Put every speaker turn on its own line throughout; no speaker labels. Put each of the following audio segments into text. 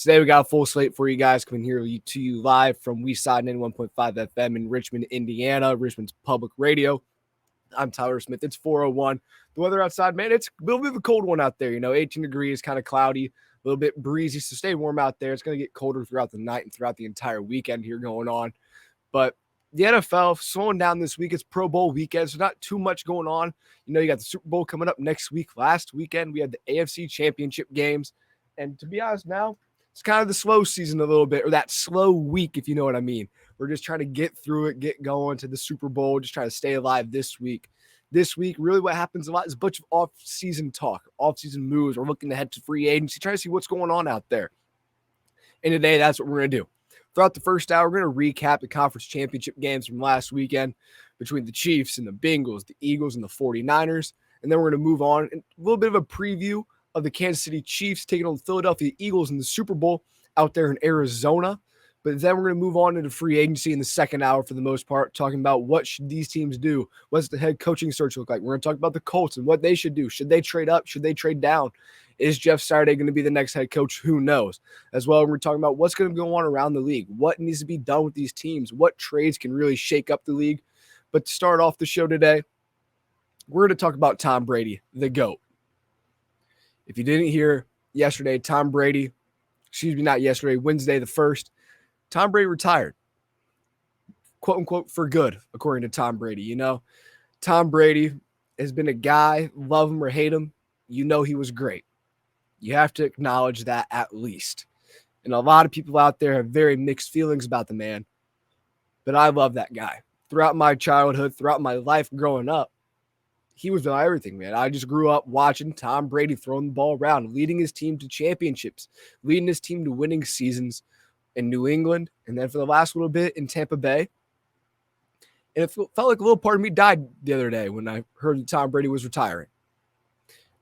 Today we got a full slate for you guys coming here to you live from Weeside 91.5 FM in Richmond, Indiana, Richmond's public radio. I'm Tyler Smith. It's 4:01. The weather outside, man, it's a little bit of a cold one out there. 18 degrees, kind of cloudy, a little bit breezy, so stay warm out there. It's going to get colder throughout the night and throughout the entire weekend here going on. But the NFL slowing down this week. It's Pro Bowl weekend, so not too much going on. You got the Super Bowl coming up next week. Last weekend, we had the AFC Championship games. And to be honest now, it's kind of the slow season a little bit, or that slow week, if you know what I mean. We're just trying to get through it, get going to the Super Bowl, just trying to stay alive this week. This week, really what happens a lot is a bunch of off-season talk, off-season moves. We're looking ahead to free agency, trying to see what's going on out there. And today, that's what we're going to do. Throughout the first hour, we're going to recap the conference championship games from last weekend between the Chiefs and the Bengals, the Eagles and the 49ers. And then we're going to move on, and a little bit of a preview of the Kansas City Chiefs taking on the Philadelphia Eagles in the Super Bowl out there in Arizona. But then we're going to move on into free agency in the second hour for the most part, talking about what should these teams do. What's the head coaching search look like? We're going to talk about the Colts and what they should do. Should they trade up? Should they trade down? Is Jeff Saturday going to be the next head coach? Who knows? As well, we're talking about what's going to go on around the league. What needs to be done with these teams? What trades can really shake up the league? But to start off the show today, we're going to talk about Tom Brady, the GOAT. If you didn't hear yesterday, Wednesday the 1st, Tom Brady retired, quote unquote, for good, according to Tom Brady. Tom Brady has been a guy, love him or hate him, he was great. You have to acknowledge that at least. And a lot of people out there have very mixed feelings about the man, but I love that guy. Throughout my childhood, throughout my life growing up, he was doing everything, man. I just grew up watching Tom Brady throwing the ball around, leading his team to championships, leading his team to winning seasons in New England, and then for the last little bit in Tampa Bay. And it felt like a little part of me died the other day when I heard that Tom Brady was retiring.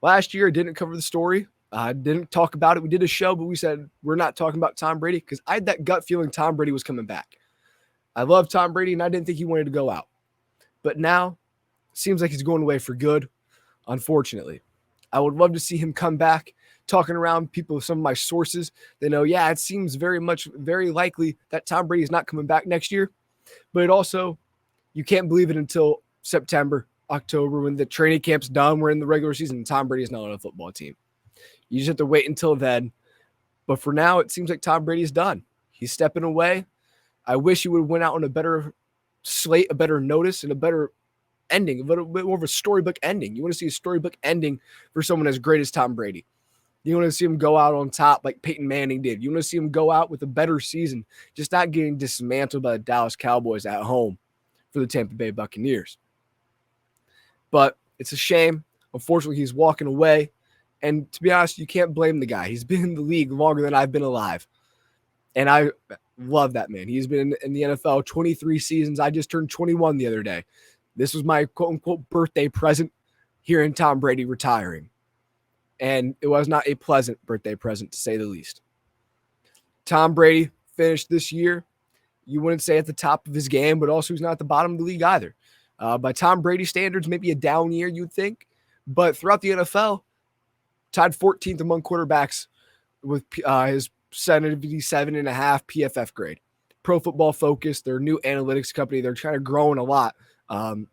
Last year, I didn't cover the story. I didn't talk about it. We did a show, but we said we're not talking about Tom Brady because I had that gut feeling Tom Brady was coming back. I love Tom Brady, and I didn't think he wanted to go out. But now, seems like he's going away for good, unfortunately. I would love to see him come back. Talking around people, some of my sources, they know, it seems very likely that Tom Brady is not coming back next year. But it also, you can't believe it until September, October, when the training camp's done. We're in the regular season, and Tom Brady is not on a football team. You just have to wait until then. But for now, it seems like Tom Brady's done. He's stepping away. I wish he would have went out on a better slate, a better notice, and a better ending, a little bit more of a storybook ending. You want to see a storybook ending for someone as great as Tom Brady. You want to see him go out on top like Peyton Manning did. You want to see him go out with a better season, just not getting dismantled by the Dallas Cowboys at home for the Tampa Bay Buccaneers. But it's a shame. Unfortunately, he's walking away. And to be honest, you can't blame the guy. He's been in the league longer than I've been alive. And I love that man. He's been in the NFL 23 seasons. I just turned 21 the other day. This was my quote-unquote birthday present hearing Tom Brady retiring. And it was not a pleasant birthday present, to say the least. Tom Brady finished this year, you wouldn't say at the top of his game, but also he's not at the bottom of the league either. By Tom Brady standards, maybe a down year, you'd think. But throughout the NFL, tied 14th among quarterbacks with his 77.5 PFF grade. Pro Football Focus, their new analytics company, they're kind of growing a lot. And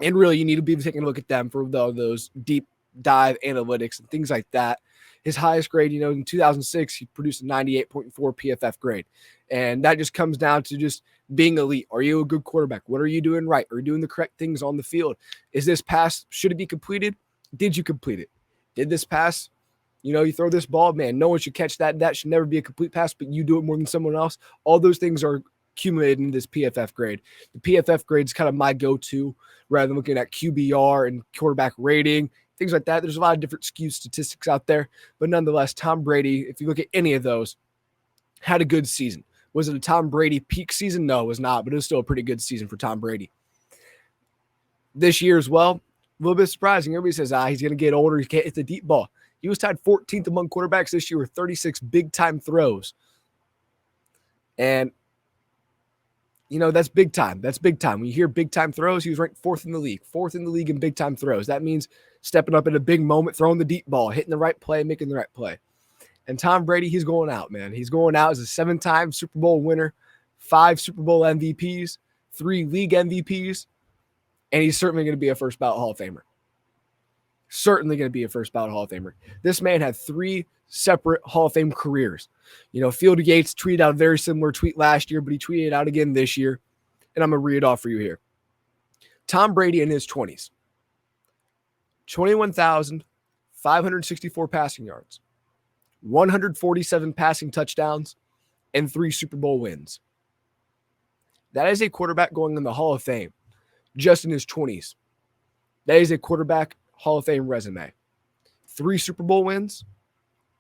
really, you need to be taking a look at them for those deep dive analytics and things like that. His highest grade, in 2006, he produced a 98.4 PFF grade. And that just comes down to just being elite. Are you a good quarterback? What are you doing right? Are you doing the correct things on the field? Is this pass, should it be completed? Did you complete it? Did this pass, you throw this ball, man, no one should catch that. That should never be a complete pass, but you do it more than someone else. All those things are accumulated in this PFF grade. The PFF grade is kind of my go-to rather than looking at QBR and quarterback rating, things like that. There's a lot of different skewed statistics out there, but nonetheless, Tom Brady, if you look at any of those, had a good season. Was it a Tom Brady peak season? No, it was not, but it was still a pretty good season for Tom Brady. This year as well, a little bit surprising. Everybody says, he's going to get older. He can't hit the deep ball. He was tied 14th among quarterbacks this year with 36 big-time throws. And, that's big time. That's big time. When you hear big-time throws, he was ranked fourth in the league in big-time throws. That means stepping up in a big moment, throwing the deep ball, hitting the right play, making the right play. And Tom Brady, he's going out, man. He's going out as a 7-time Super Bowl winner, 5 Super Bowl MVPs, 3 league MVPs, and he's certainly going to be a first ballot Hall of Famer. Certainly going to be a first ballot Hall of Famer. This man had 3 separate Hall of Fame careers. Field Yates tweeted out a very similar tweet last year, but he tweeted it out again this year. And I'm going to read it off for you here. Tom Brady in his 20s, 21,564 passing yards, 147 passing touchdowns, and 3 Super Bowl wins. That is a quarterback going in the Hall of Fame just in his 20s. That is a quarterback Hall of Fame resume. 3 Super Bowl wins,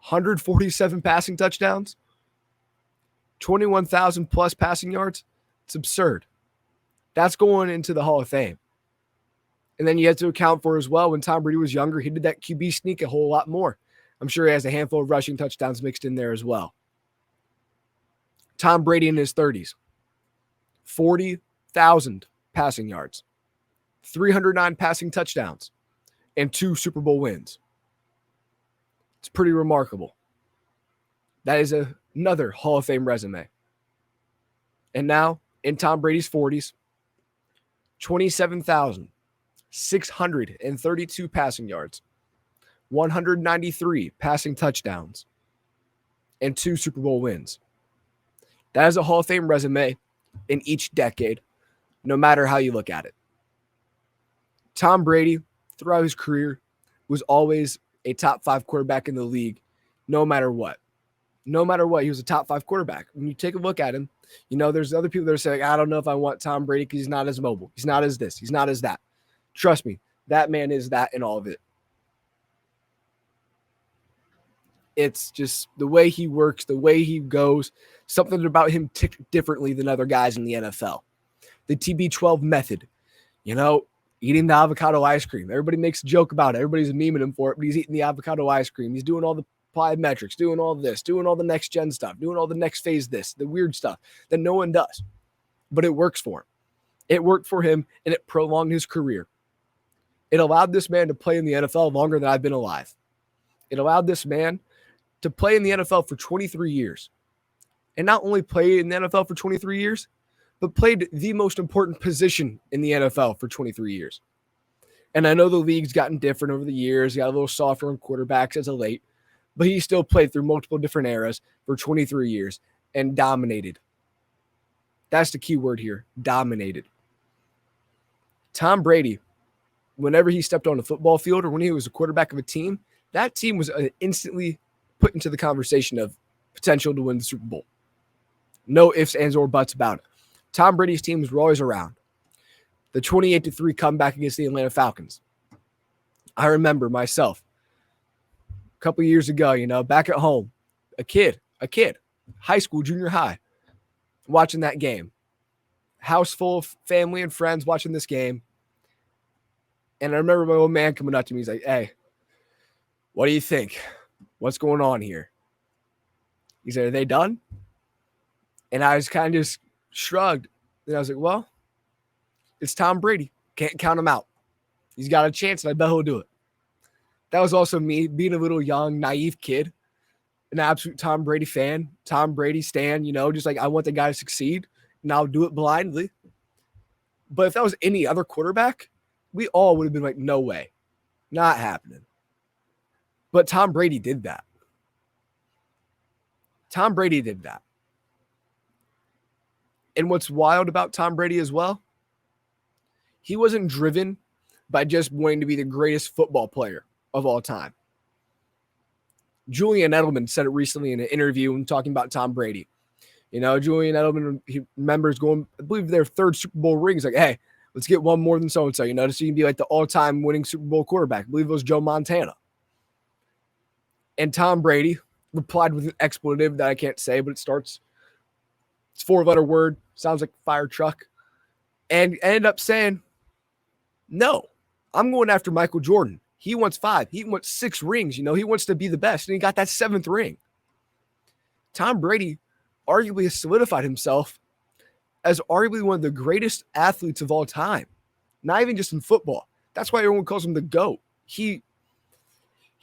147 passing touchdowns, 21,000 plus passing yards. It's absurd. That's going into the Hall of Fame. And then you have to account for as well, when Tom Brady was younger, he did that QB sneak a whole lot more. I'm sure he has a handful of rushing touchdowns mixed in there as well. Tom Brady in his 30s, 40,000 passing yards, 309 passing touchdowns, and 2 Super Bowl wins. It's pretty remarkable. That is another Hall of Fame resume. And now, in Tom Brady's 40s, 27,632 passing yards, 193 passing touchdowns, and 2 Super Bowl wins. That is a Hall of Fame resume in each decade, no matter how you look at it. Tom Brady, throughout his career, was always a top 5 quarterback in the league, no matter what. No matter what, he was a top 5 quarterback. When you take a look at him, there's other people that are saying, I don't know if I want Tom Brady because he's not as mobile. He's not as this. He's not as that. Trust me, that man is that in all of it. It's just the way he works, the way he goes, something about him ticked differently than other guys in the NFL. The TB12 method, eating the avocado ice cream. Everybody makes a joke about it. Everybody's memeing him for it, but he's eating the avocado ice cream. He's doing all the plyometrics, doing all this, doing all the next gen stuff, doing all the next phase this, the weird stuff that no one does. But it works for him. It worked for him, and it prolonged his career. It allowed this man to play in the NFL longer than I've been alive. It allowed this man to play in the NFL for 23 years. And not only play in the NFL for 23 years, but played the most important position in the NFL for 23 years. And I know the league's gotten different over the years. Got a little softer on quarterbacks as of late. But he still played through multiple different eras for 23 years and dominated. That's the key word here, dominated. Tom Brady, whenever he stepped on a football field or when he was a quarterback of a team, that team was instantly put into the conversation of potential to win the Super Bowl. No ifs, ands, or buts about it. Tom Brady's teams were always around. The 28-3 comeback against the Atlanta Falcons. I remember myself, a couple years ago, back at home, a kid, high school, junior high, watching that game. House full of family and friends watching this game. And I remember my old man coming up to me. He's like, hey, what do you think? What's going on here? He said, are they done? And I was kind of just shrugged. And I was like, well, it's Tom Brady. Can't count him out. He's got a chance, and I bet he'll do it. That was also me being a little young, naive kid, an absolute Tom Brady fan, Tom Brady stan, just like I want the guy to succeed, and I'll do it blindly. But if that was any other quarterback, we all would have been like, no way, not happening. But Tom Brady did that. Tom Brady did that. And what's wild about Tom Brady as well, he wasn't driven by just wanting to be the greatest football player of all time. Julian Edelman said it recently in an interview when talking about Tom Brady. Julian Edelman, he remembers going, I believe, their 3rd Super Bowl ring. He's like, hey, let's get one more than so-and-so, so you can be like the all-time winning Super Bowl quarterback. I believe it was Joe Montana. And Tom Brady replied with an expletive that I can't say, but it's 4-letter word, sounds like fire truck, and ended up saying, no, I'm going after Michael Jordan. He wants 5. He wants 6 rings. He wants to be the best, and he got that 7th ring. Tom Brady arguably has solidified himself as arguably one of the greatest athletes of all time, not even just in football. That's why everyone calls him the GOAT. He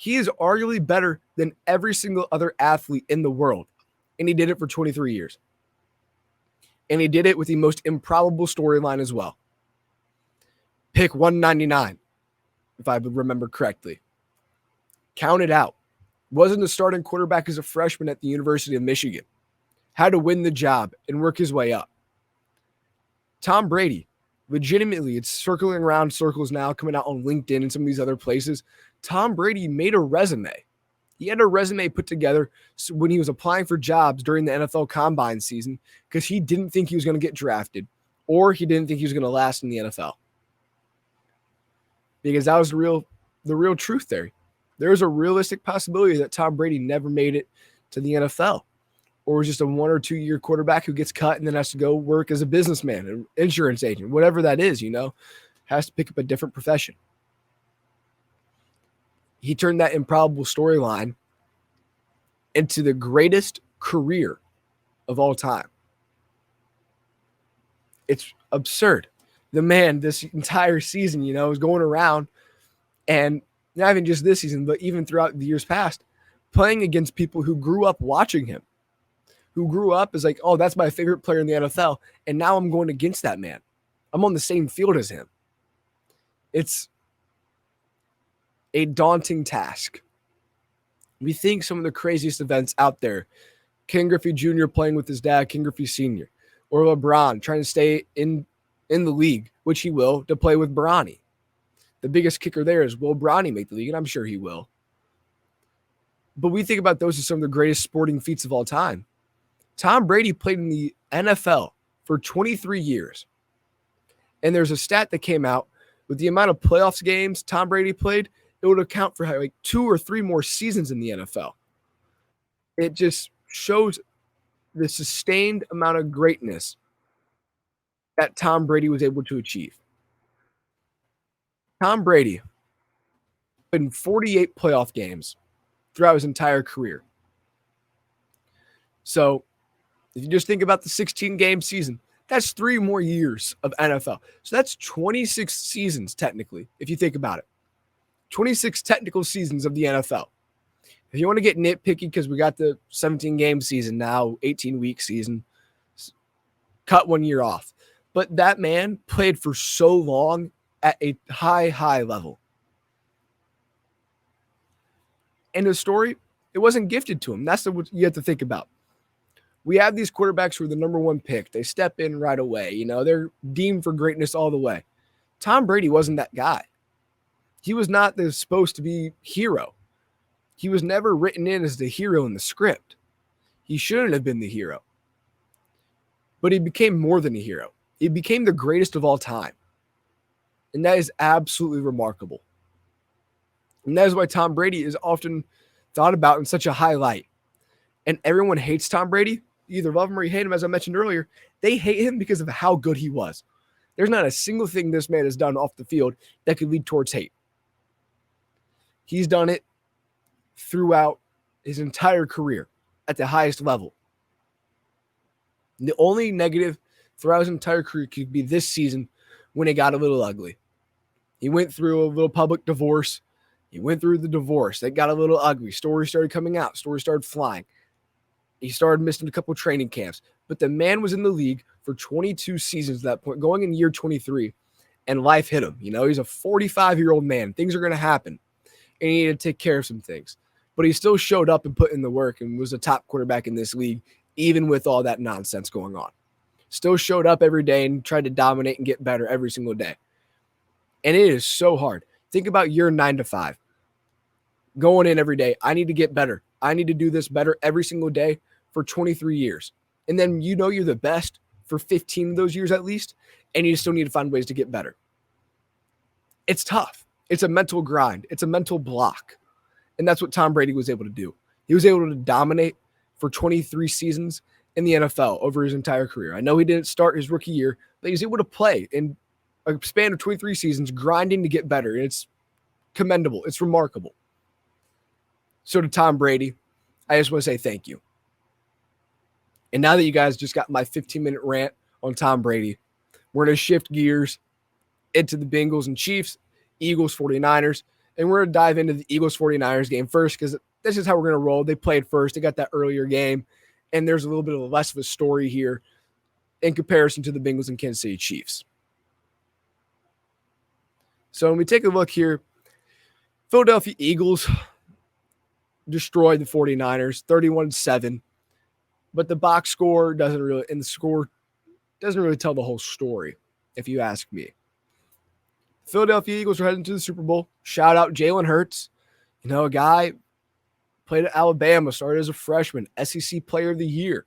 He is arguably better than every single other athlete in the world. And he did it for 23 years. And he did it with the most improbable storyline as well. Pick 199, if I remember correctly. Counted out. Wasn't a starting quarterback as a freshman at the University of Michigan. Had to win the job and work his way up. Tom Brady, legitimately, it's circling around circles now, coming out on LinkedIn and some of these other places. Tom Brady made a resume. He had a resume put together when he was applying for jobs during the NFL Combine season because he didn't think he was going to get drafted or he didn't think he was going to last in the NFL. Because that was the real truth there. There's a realistic possibility that Tom Brady never made it to the NFL or was just a 1 or 2 year quarterback who gets cut and then has to go work as a businessman, an insurance agent, whatever that is, has to pick up a different profession. He turned that improbable storyline into the greatest career of all time. It's absurd. The man, this entire season, is going around and not even just this season, but even throughout the years past, playing against people who grew up watching him, who grew up as like, oh, that's my favorite player in the NFL. And now I'm going against that man. I'm on the same field as him. It's a daunting task. We think some of the craziest events out there, Ken Griffey Jr. playing with his dad, Ken Griffey Sr., or LeBron trying to stay in the league, which he will, to play with Bronny. The biggest kicker there is, will Bronny make the league? And I'm sure he will. But we think about those as some of the greatest sporting feats of all time. Tom Brady played in the NFL for 23 years. And there's a stat that came out with the amount of playoffs games Tom Brady played, it would account for like 2 or 3 more seasons in the NFL. It just shows the sustained amount of greatness that Tom Brady was able to achieve. Tom Brady played in 48 playoff games throughout his entire career. So if you just think about the 16-game season, that's 3 more years of NFL. So that's 26 seasons, technically, if you think about it. 26 technical seasons of the NFL. If you want to get nitpicky, because we got the 17-game season now, 18-week season, cut 1 year off. But that man played for so long at a high level. And his story, it wasn't gifted to him. That's what you have to think about. We have these quarterbacks who are the number 1 pick. They step in right away. They're deemed for greatness all the way. Tom Brady wasn't that guy. He was not the supposed to be hero. He was never written in as the hero in the script. He shouldn't have been the hero. But he became more than a hero. He became the greatest of all time. And that is absolutely remarkable. And that is why Tom Brady is often thought about in such a high light. And everyone hates Tom Brady. You either love him or you hate him, as I mentioned earlier. They hate him because of how good he was. There's not a single thing this man has done off the field that could lead towards hate. He's done it throughout his entire career at the highest level. And the only negative throughout his entire career could be this season when it got a little ugly. He went through a little public divorce. He went through the divorce. That got a little ugly. Stories started coming out. Stories started flying. He started missing a couple training camps. But the man was in the league for 22 seasons at that point, going in year 23, and life hit him. He's a 45-year-old man. Things are going to happen. And he needed to take care of some things. But he still showed up and put in the work and was a top quarterback in this league, even with all that nonsense going on. Still showed up every day and tried to dominate and get better every single day. And it is so hard. Think about your 9 to 5. Going in every day. I need to get better. I need to do this better every single day for 23 years. And then you're the best for 15 of those years at least, and you still need to find ways to get better. It's tough. It's a mental grind. It's a mental block. And that's what Tom Brady was able to do. He was able to dominate for 23 seasons in the NFL over his entire career. I know he didn't start his rookie year, but he was able to play in a span of 23 seasons, grinding to get better. And it's commendable. It's remarkable. So to Tom Brady, I just want to say thank you. And now that you guys just got my 15-minute rant on Tom Brady, we're going to shift gears into the Bengals and Chiefs, Eagles, 49ers, And we're going to dive into the Eagles 49ers game first because this is how we're going to roll. They played first. They got that earlier game. And there's a little bit of less of a story here in comparison to the Bengals and Kansas City Chiefs. So when we take a look here, Philadelphia Eagles destroyed the 49ers 31-7. But the box score doesn't really tell the whole story, if you ask me. Philadelphia Eagles are heading to the Super Bowl. Shout out Jalen Hurts. A guy played at Alabama, started as a freshman, SEC Player of the Year,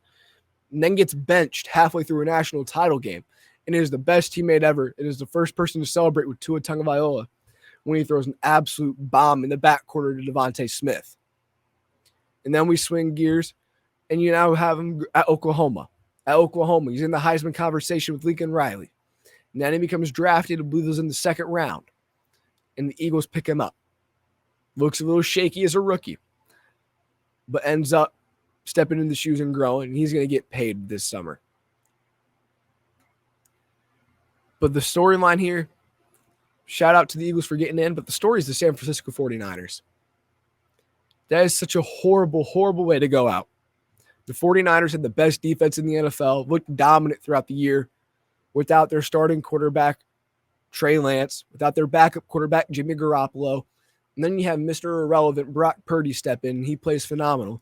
and then gets benched halfway through a national title game. And is the best teammate ever. It is the first person to celebrate with Tua Tagovailoa when he throws an absolute bomb in the backcourt to Devontae Smith. And then we swing gears, and you now have him at Oklahoma. He's in the Heisman conversation with Lincoln Riley. And then he becomes drafted, I believe it was in the second round. And the Eagles pick him up. Looks a little shaky as a rookie, but ends up stepping in the shoes and growing. And he's going to get paid this summer. But the storyline here, shout out to the Eagles for getting in, but the story is the San Francisco 49ers. That is such a horrible, horrible way to go out. The 49ers had the best defense in the NFL, looked dominant throughout the year without their starting quarterback, Trey Lance, without their backup quarterback, Jimmy Garoppolo. And then you have Mr. Irrelevant Brock Purdy step in, and he plays phenomenal.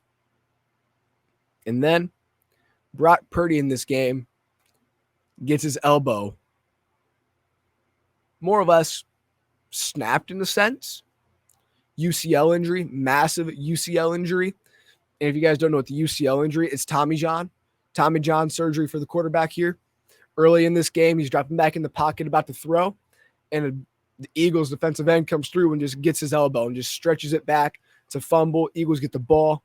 And then Brock Purdy in this game gets his elbow more or less snapped in a sense. UCL injury, massive UCL injury. And if you guys don't know what the UCL injury is, it's Tommy John surgery for the quarterback here. Early in this game, he's dropping back in the pocket about to throw, and the Eagles defensive end comes through and just gets his elbow and just stretches it back. It's a fumble. Eagles get the ball,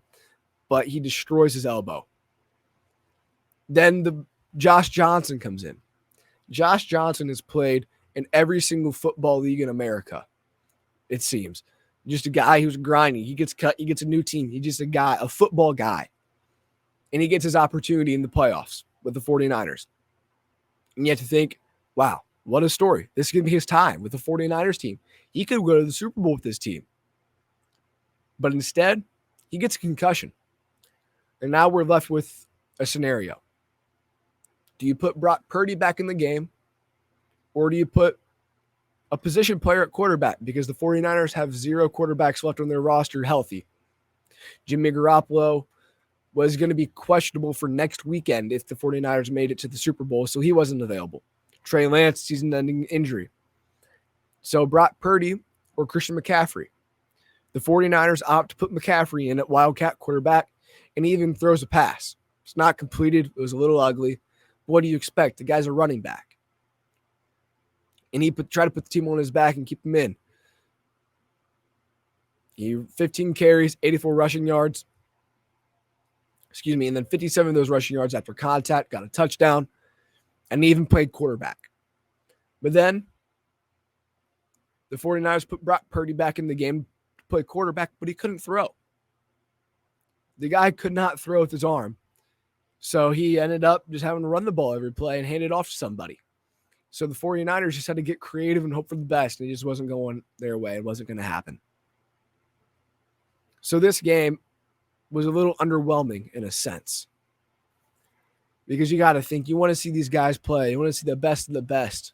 but he destroys his elbow. Then Josh Johnson comes in. Josh Johnson has played in every single football league in America, it seems. Just a guy who's grinding. He gets cut. He gets a new team. He's just a football guy. And he gets his opportunity in the playoffs with the 49ers. And you have to think, wow, what a story. This is going to be his time with the 49ers team. He could go to the Super Bowl with this team. But instead, he gets a concussion. And now we're left with a scenario. Do you put Brock Purdy back in the game? Or do you put a position player at quarterback? Because the 49ers have 0 quarterbacks left on their roster healthy. Jimmy Garoppolo was going to be questionable for next weekend if the 49ers made it to the Super Bowl, so he wasn't available. Trey Lance, season-ending injury. So Brock Purdy or Christian McCaffrey. The 49ers opt to put McCaffrey in at Wildcat quarterback, and he even throws a pass. It's not completed. It was a little ugly. What do you expect? The guy's a running back. And he tried to put the team on his back and keep him in. He 15 carries, 84 rushing yards. And then 57 of those rushing yards after contact, got a touchdown, and he even played quarterback. But then the 49ers put Brock Purdy back in the game to play quarterback, but he couldn't throw. The guy could not throw with his arm. So he ended up just having to run the ball every play and hand it off to somebody. So the 49ers just had to get creative and hope for the best, and it just wasn't going their way. It wasn't going to happen. So this game was a little underwhelming in a sense. Because you got to think, you want to see these guys play. You want to see the best of the best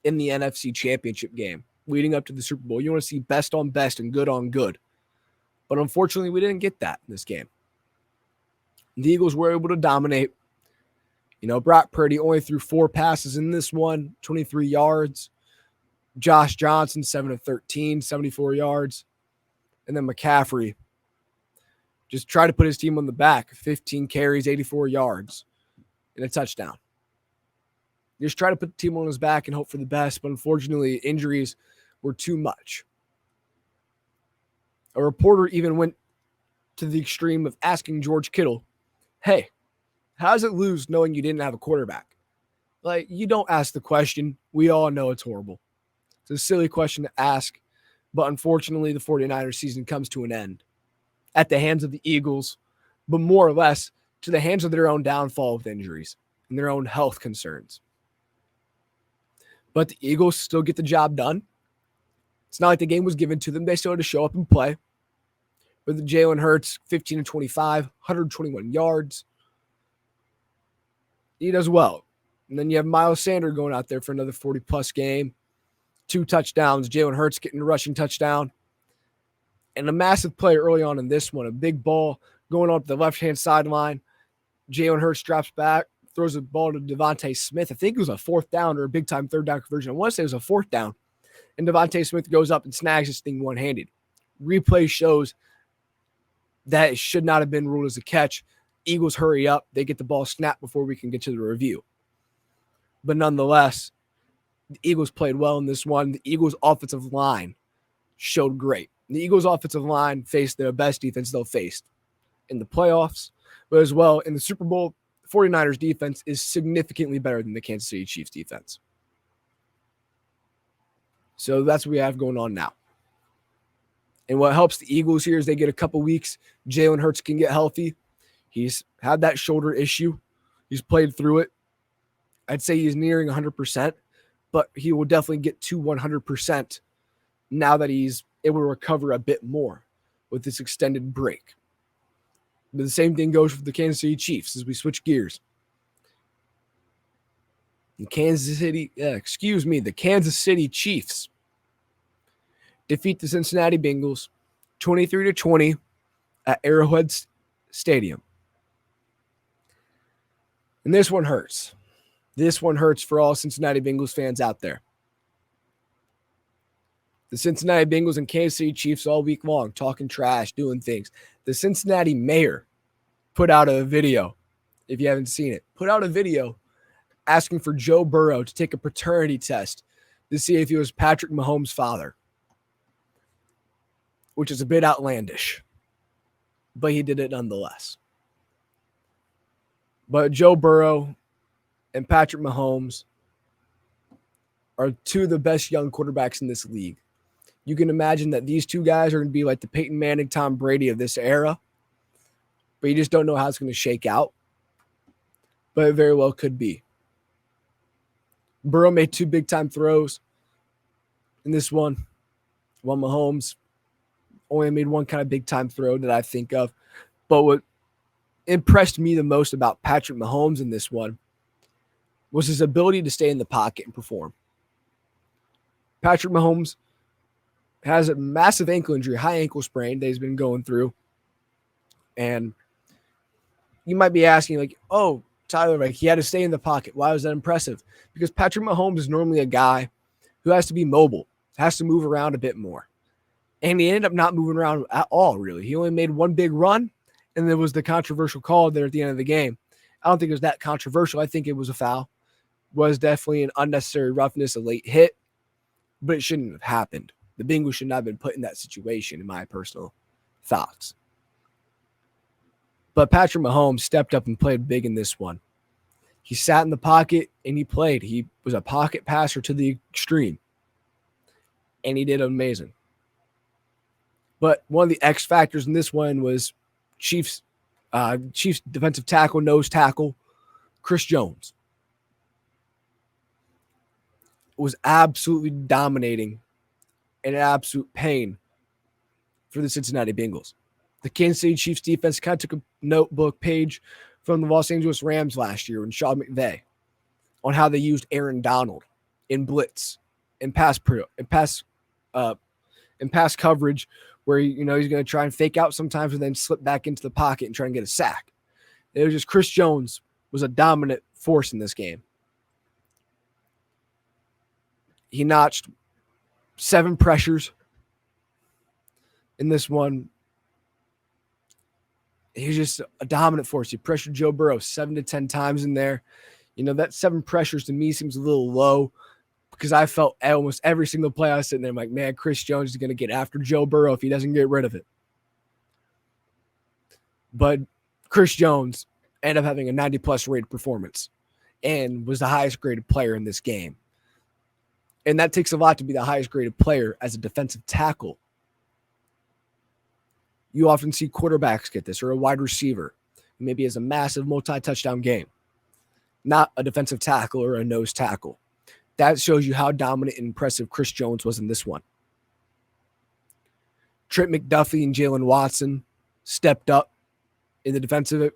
in the NFC Championship game leading up to the Super Bowl. You want to see best on best and good on good. But unfortunately, we didn't get that in this game. The Eagles were able to dominate. Brock Purdy only threw 4 passes in this one, 23 yards. Josh Johnson, 7 of 13, 74 yards. And then McCaffrey just tried to put his team on the back, 15 carries, 84 yards, and a touchdown. Just try to put the team on his back and hope for the best, but unfortunately, injuries were too much. A reporter even went to the extreme of asking George Kittle, hey, how does it lose knowing you didn't have a quarterback? You don't ask the question. We all know it's horrible. It's a silly question to ask, but unfortunately, the 49ers season comes to an end at the hands of the Eagles, but more or less to the hands of their own downfall with injuries and their own health concerns. But the Eagles still get the job done. It's not like the game was given to them. They still had to show up and play. But the Jalen Hurts, 15 to 25, 121 yards. He does well. And then you have Miles Sanders going out there for another 40-plus game. 2 touchdowns. Jalen Hurts getting a rushing touchdown. And a massive play early on in this one. A big ball going on the left-hand sideline. Jalen Hurts drops back, throws the ball to Devontae Smith. I think it was a 4th down or a big-time 3rd down conversion. I want to say it was a 4th down. And Devontae Smith goes up and snags this thing one-handed. Replay shows that it should not have been ruled as a catch. Eagles hurry up. They get the ball snapped before we can get to the review. But nonetheless, the Eagles played well in this one. The Eagles' offensive line showed great. The Eagles' offensive line faced their best defense they'll face in the playoffs, but as well in the Super Bowl. 49ers defense is significantly better than the Kansas City Chiefs defense. So that's what we have going on now. And what helps the Eagles here is they get a couple weeks. Jalen Hurts can get healthy. He's had that shoulder issue. He's played through it. I'd say he's nearing 100%, but he will definitely get to 100% now that he's able to recover a bit more with this extended break. But the same thing goes for the Kansas City Chiefs as we switch gears. The Kansas City Chiefs defeat the Cincinnati Bengals 23-20 at Arrowhead Stadium. And this one hurts. This one hurts for all Cincinnati Bengals fans out there. The Cincinnati Bengals and Kansas City Chiefs all week long talking trash, doing things. The Cincinnati mayor put out a video, if you haven't seen it, put out a video asking for Joe Burrow to take a paternity test to see if he was Patrick Mahomes' father, which is a bit outlandish, but he did it nonetheless. But Joe Burrow and Patrick Mahomes are 2 of the best young quarterbacks in this league. You can imagine that these 2 guys are going to be like the Peyton Manning, Tom Brady of this era, but you just don't know how it's going to shake out. But it very well could be. Burrow made 2 big-time throws in this one, while Mahomes only made 1 kind of big-time throw that I think of. But what impressed me the most about Patrick Mahomes in this one was his ability to stay in the pocket and perform. Patrick Mahomes has a massive ankle injury, high ankle sprain that he's been going through. And you might be asking, like, oh, Tyler, like, he had to stay in the pocket. Why was that impressive? Because Patrick Mahomes is normally a guy who has to be mobile, has to move around a bit more. And he ended up not moving around at all, really. He only made 1 big run, and there was the controversial call there at the end of the game. I don't think it was that controversial. I think it was a foul. Was definitely an unnecessary roughness, a late hit, but it shouldn't have happened. The Bengals should not have been put in that situation, in my personal thoughts. But Patrick Mahomes stepped up and played big in this one. He sat in the pocket and he played. He was a pocket passer to the extreme. And he did amazing. But one of the X factors in this one was Chiefs defensive tackle, nose tackle, Chris Jones. Was absolutely dominating and an absolute pain for the Cincinnati Bengals. The Kansas City Chiefs defense kind of took a notebook page from the Los Angeles Rams last year and Sean McVay on how they used Aaron Donald in blitz and pass coverage, where he's going to try and fake out sometimes and then slip back into the pocket and try and get a sack. It was just Chris Jones was a dominant force in this game. He notched 7 pressures in this one. He's just a dominant force. He pressured Joe Burrow 7 to 10 times in there. That 7 pressures to me seems a little low because I felt almost every single play I was sitting there, I'm like, man, Chris Jones is going to get after Joe Burrow if he doesn't get rid of it. But Chris Jones ended up having a 90-plus rated performance and was the highest graded player in this game. And that takes a lot to be the highest graded player as a defensive tackle. You often see quarterbacks get this, or a wide receiver who maybe has a massive multi-touchdown game, not a defensive tackle or a nose tackle. That shows you how dominant and impressive Chris Jones was in this one. Trent McDuffie and Jalen Watson stepped up in the defensive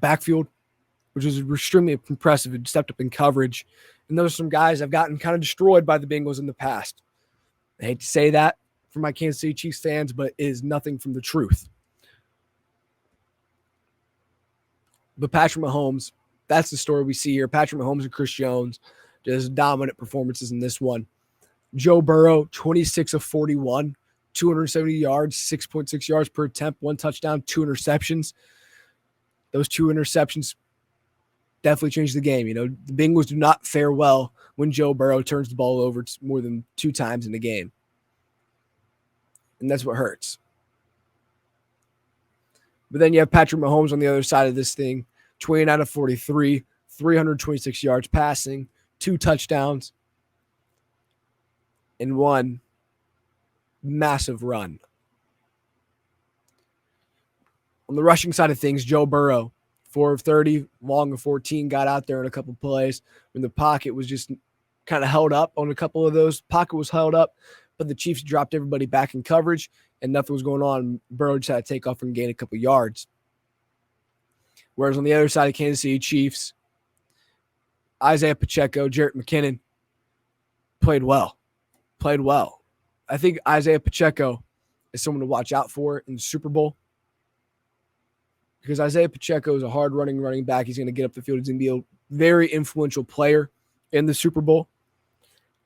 backfield, which was extremely impressive, and stepped up in coverage. And those are some guys that have gotten kind of destroyed by the Bengals in the past. I hate to say that for my Kansas City Chiefs fans, but it is nothing from the truth. But Patrick Mahomes, that's the story we see here. Patrick Mahomes and Chris Jones, just dominant performances in this one. Joe Burrow, 26 of 41, 270 yards, 6.6 yards per attempt, 1 touchdown, 2 interceptions. Those 2 interceptions definitely changed the game. You know, the Bengals do not fare well when Joe Burrow turns the ball over more than 2 times in a game. And that's what hurts. But then you have Patrick Mahomes on the other side of this thing, 29 of 43, 326 yards passing, 2 touchdowns, and 1 massive run. On the rushing side of things, Joe Burrow, 4 of 30, long of 14, got out there in a couple plays when the pocket was just kind of held up on a couple of those. Pocket was held up, but the Chiefs dropped everybody back in coverage and nothing was going on. Burrow just had to take off and gain a couple yards. Whereas on the other side of Kansas City Chiefs, Isaiah Pacheco, Jerick McKinnon played well. I think Isaiah Pacheco is someone to watch out for in the Super Bowl, because Isaiah Pacheco is a hard-running running back. He's going to get up the field. He's going to be a very influential player in the Super Bowl.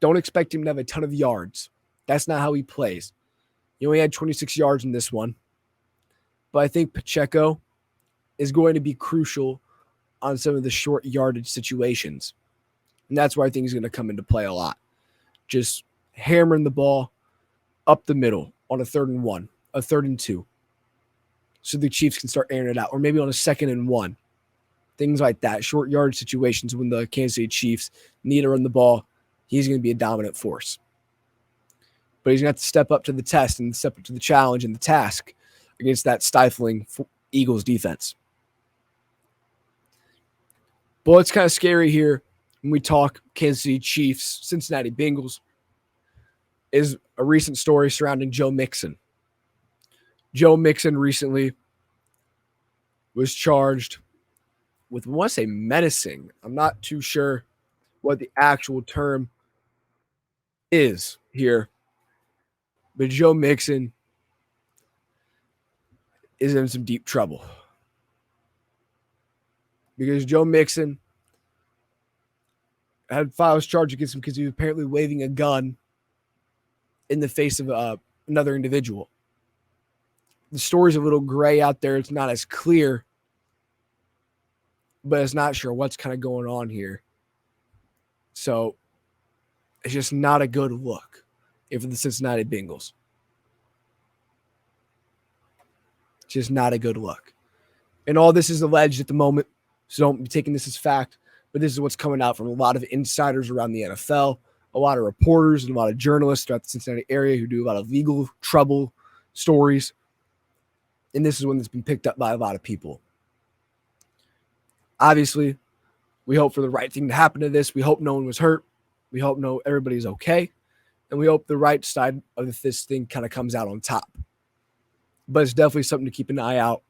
Don't expect him to have a ton of yards. That's not how he plays. He only had 26 yards in this one. But I think Pacheco is going to be crucial on some of the short yardage situations. And that's where I think he's going to come into play a lot. Just hammering the ball up the middle on a 3rd and 1, a 3rd and 2. So the Chiefs can start airing it out. Or maybe on a 2nd and 1. Things like that. Short yardage situations when the Kansas City Chiefs need to run the ball. He's going to be a dominant force. But he's going to have to step up to the test and step up to the challenge and the task against that stifling Eagles defense. But what's kind of scary here when we talk Kansas City Chiefs, Cincinnati Bengals, is a recent story surrounding Joe Mixon. Joe Mixon recently was charged with, I want to say, menacing. I'm not too sure what the actual term is here. But Joe Mixon is in some deep trouble. Because Joe Mixon had filed a charge against him because he was apparently waving a gun in the face of another individual. The story's a little gray out there. It's not as clear, but it's not sure what's kind of going on here. So it's just not a good look for the Cincinnati Bengals. Just not a good look. And all this is alleged at the moment, so don't be taking this as fact, but this is what's coming out from a lot of insiders around the NFL, a lot of reporters and a lot of journalists throughout the Cincinnati area who do a lot of legal trouble stories. And this is one that's been picked up by a lot of people. Obviously, we hope for the right thing to happen to this. We hope no one was hurt. We hope everybody's okay. And we hope the right side of this thing kind of comes out on top. But it's definitely something to keep an eye out,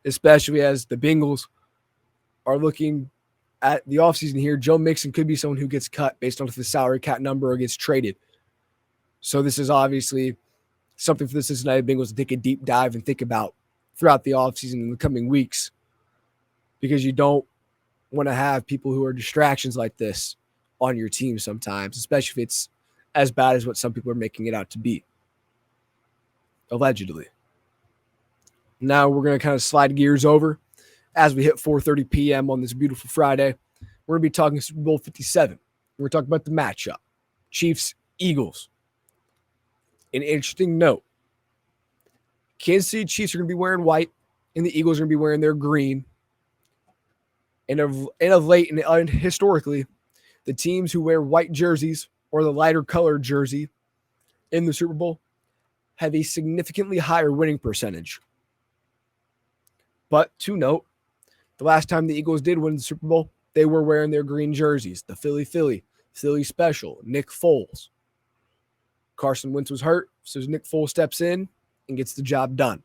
especially as the Bengals are looking at the offseason here. Joe Mixon could be someone who gets cut based on if the salary cap number or gets traded. So this is obviously something for the Cincinnati Bengals to take a deep dive and think about throughout the offseason in the coming weeks, because you don't want to have people who are distractions like this on your team sometimes, especially if it's as bad as what some people are making it out to be, allegedly. Now we're going to kind of slide gears over as we hit 4:30 p.m. on this beautiful Friday. We're going to be talking Super Bowl 57. We're talking about the matchup, Chiefs-Eagles. An interesting note, Kansas City Chiefs are going to be wearing white, and the Eagles are going to be wearing their green. And of late and historically, the teams who wear white jerseys or the lighter colored jersey in the Super Bowl have a significantly higher winning percentage. But to note, the last time the Eagles did win the Super Bowl, they were wearing their green jerseys, the Philly Special, Nick Foles. Carson Wentz was hurt, so Nick Foles steps in and gets the job done.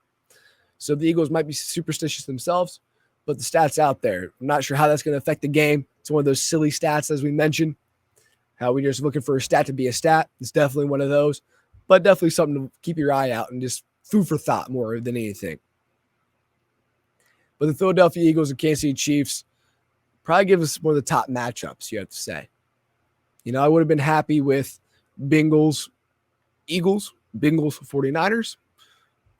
So the Eagles might be superstitious themselves, but the stats out there, I'm not sure how that's going to affect the game. It's one of those silly stats, as we mentioned, how we're just looking for a stat to be a stat. It's definitely one of those, but definitely something to keep your eye out and just food for thought more than anything. But the Philadelphia Eagles and Kansas City Chiefs probably give us one of the top matchups, you have to say. I would have been happy with Bengals, Eagles, Bengals 49ers,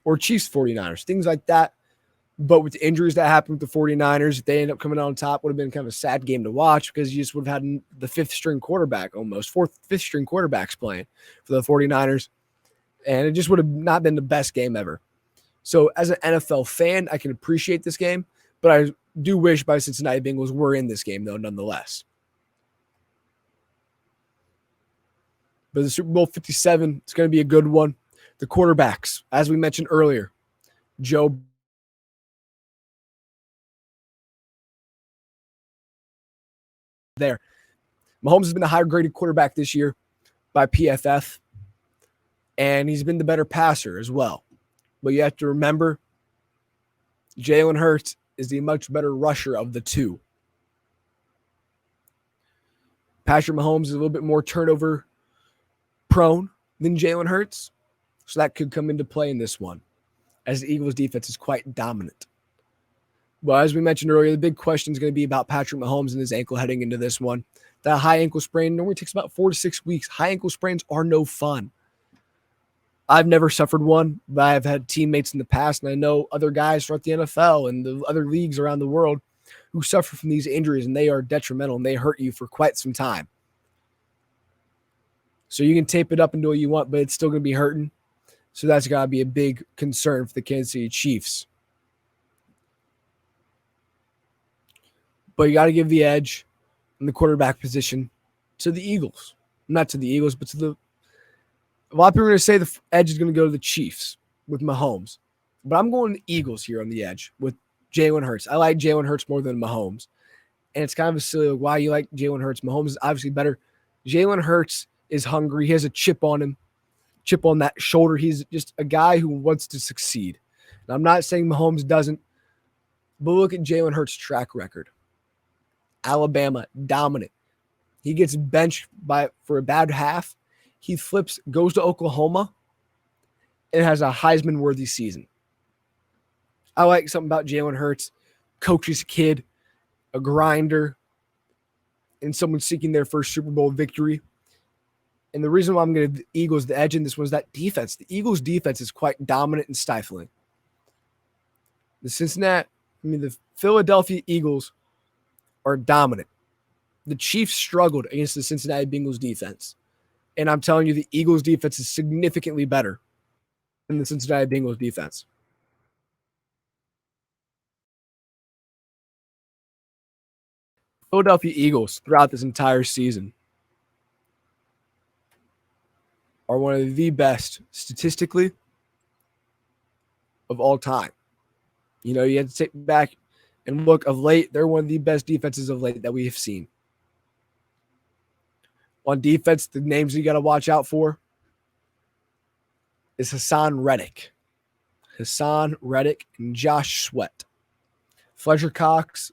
or Chiefs 49ers, things like that. But with the injuries that happened with the 49ers, if they end up coming out on top, would have been kind of a sad game to watch because you just would have had the fifth-string quarterback almost, fifth-string quarterbacks playing for the 49ers. And it just would have not been the best game ever. So as an NFL fan, I can appreciate this game, but I do wish my Cincinnati Bengals were in this game, though, nonetheless. But the Super Bowl 57 is going to be a good one. The quarterbacks, as we mentioned earlier, Joe there. Mahomes has been the higher graded quarterback this year by PFF, and he's been the better passer as well. But you have to remember, Jalen Hurts is the much better rusher of the two. Patrick Mahomes is a little bit more turnover prone than Jalen Hurts, so that could come into play in this one, as the Eagles' defense is quite dominant. Well, as we mentioned earlier, the big question is going to be about Patrick Mahomes and his ankle heading into this one. That high ankle sprain normally takes about 4 to 6 weeks. High ankle sprains are no fun. I've never suffered one, but I've had teammates in the past, and I know other guys throughout the NFL and the other leagues around the world who suffer from these injuries, and they are detrimental, and they hurt you for quite some time. So you can tape it up and do what you want, but it's still going to be hurting. So that's got to be a big concern for the Kansas City Chiefs. But you got to give the edge in the quarterback position to the Eagles. Not to the Eagles, but to the... A lot of people are going to say the edge is going to go to the Chiefs with Mahomes. But I'm going to Eagles here on the edge with Jalen Hurts. I like Jalen Hurts more than Mahomes. And it's kind of a silly, why you like Jalen Hurts. Mahomes is obviously better. Jalen Hurts is hungry. He has a chip on him, chip on that shoulder. He's just a guy who wants to succeed. And I'm not saying Mahomes doesn't, but look at Jalen Hurts' track record. Alabama, dominant. He gets benched for a bad half. He flips, goes to Oklahoma, and has a Heisman-worthy season. I like something about Jalen Hurts, coach's kid, a grinder, and someone seeking their first Super Bowl victory. And the reason why I'm going to give the Eagles the edge in this one is that defense. The Eagles' defense is quite dominant and stifling. The Philadelphia Eagles are dominant. The Chiefs struggled against the Cincinnati Bengals defense. And I'm telling you, the Eagles defense is significantly better than the Cincinnati Bengals defense. Philadelphia Eagles throughout this entire season are one of the best statistically of all time. You have to take back and look of late. They're one of the best defenses of late that we have seen. On defense, the names you got to watch out for is Hassan Reddick. Hassan Reddick and Josh Sweat. Fletcher Cox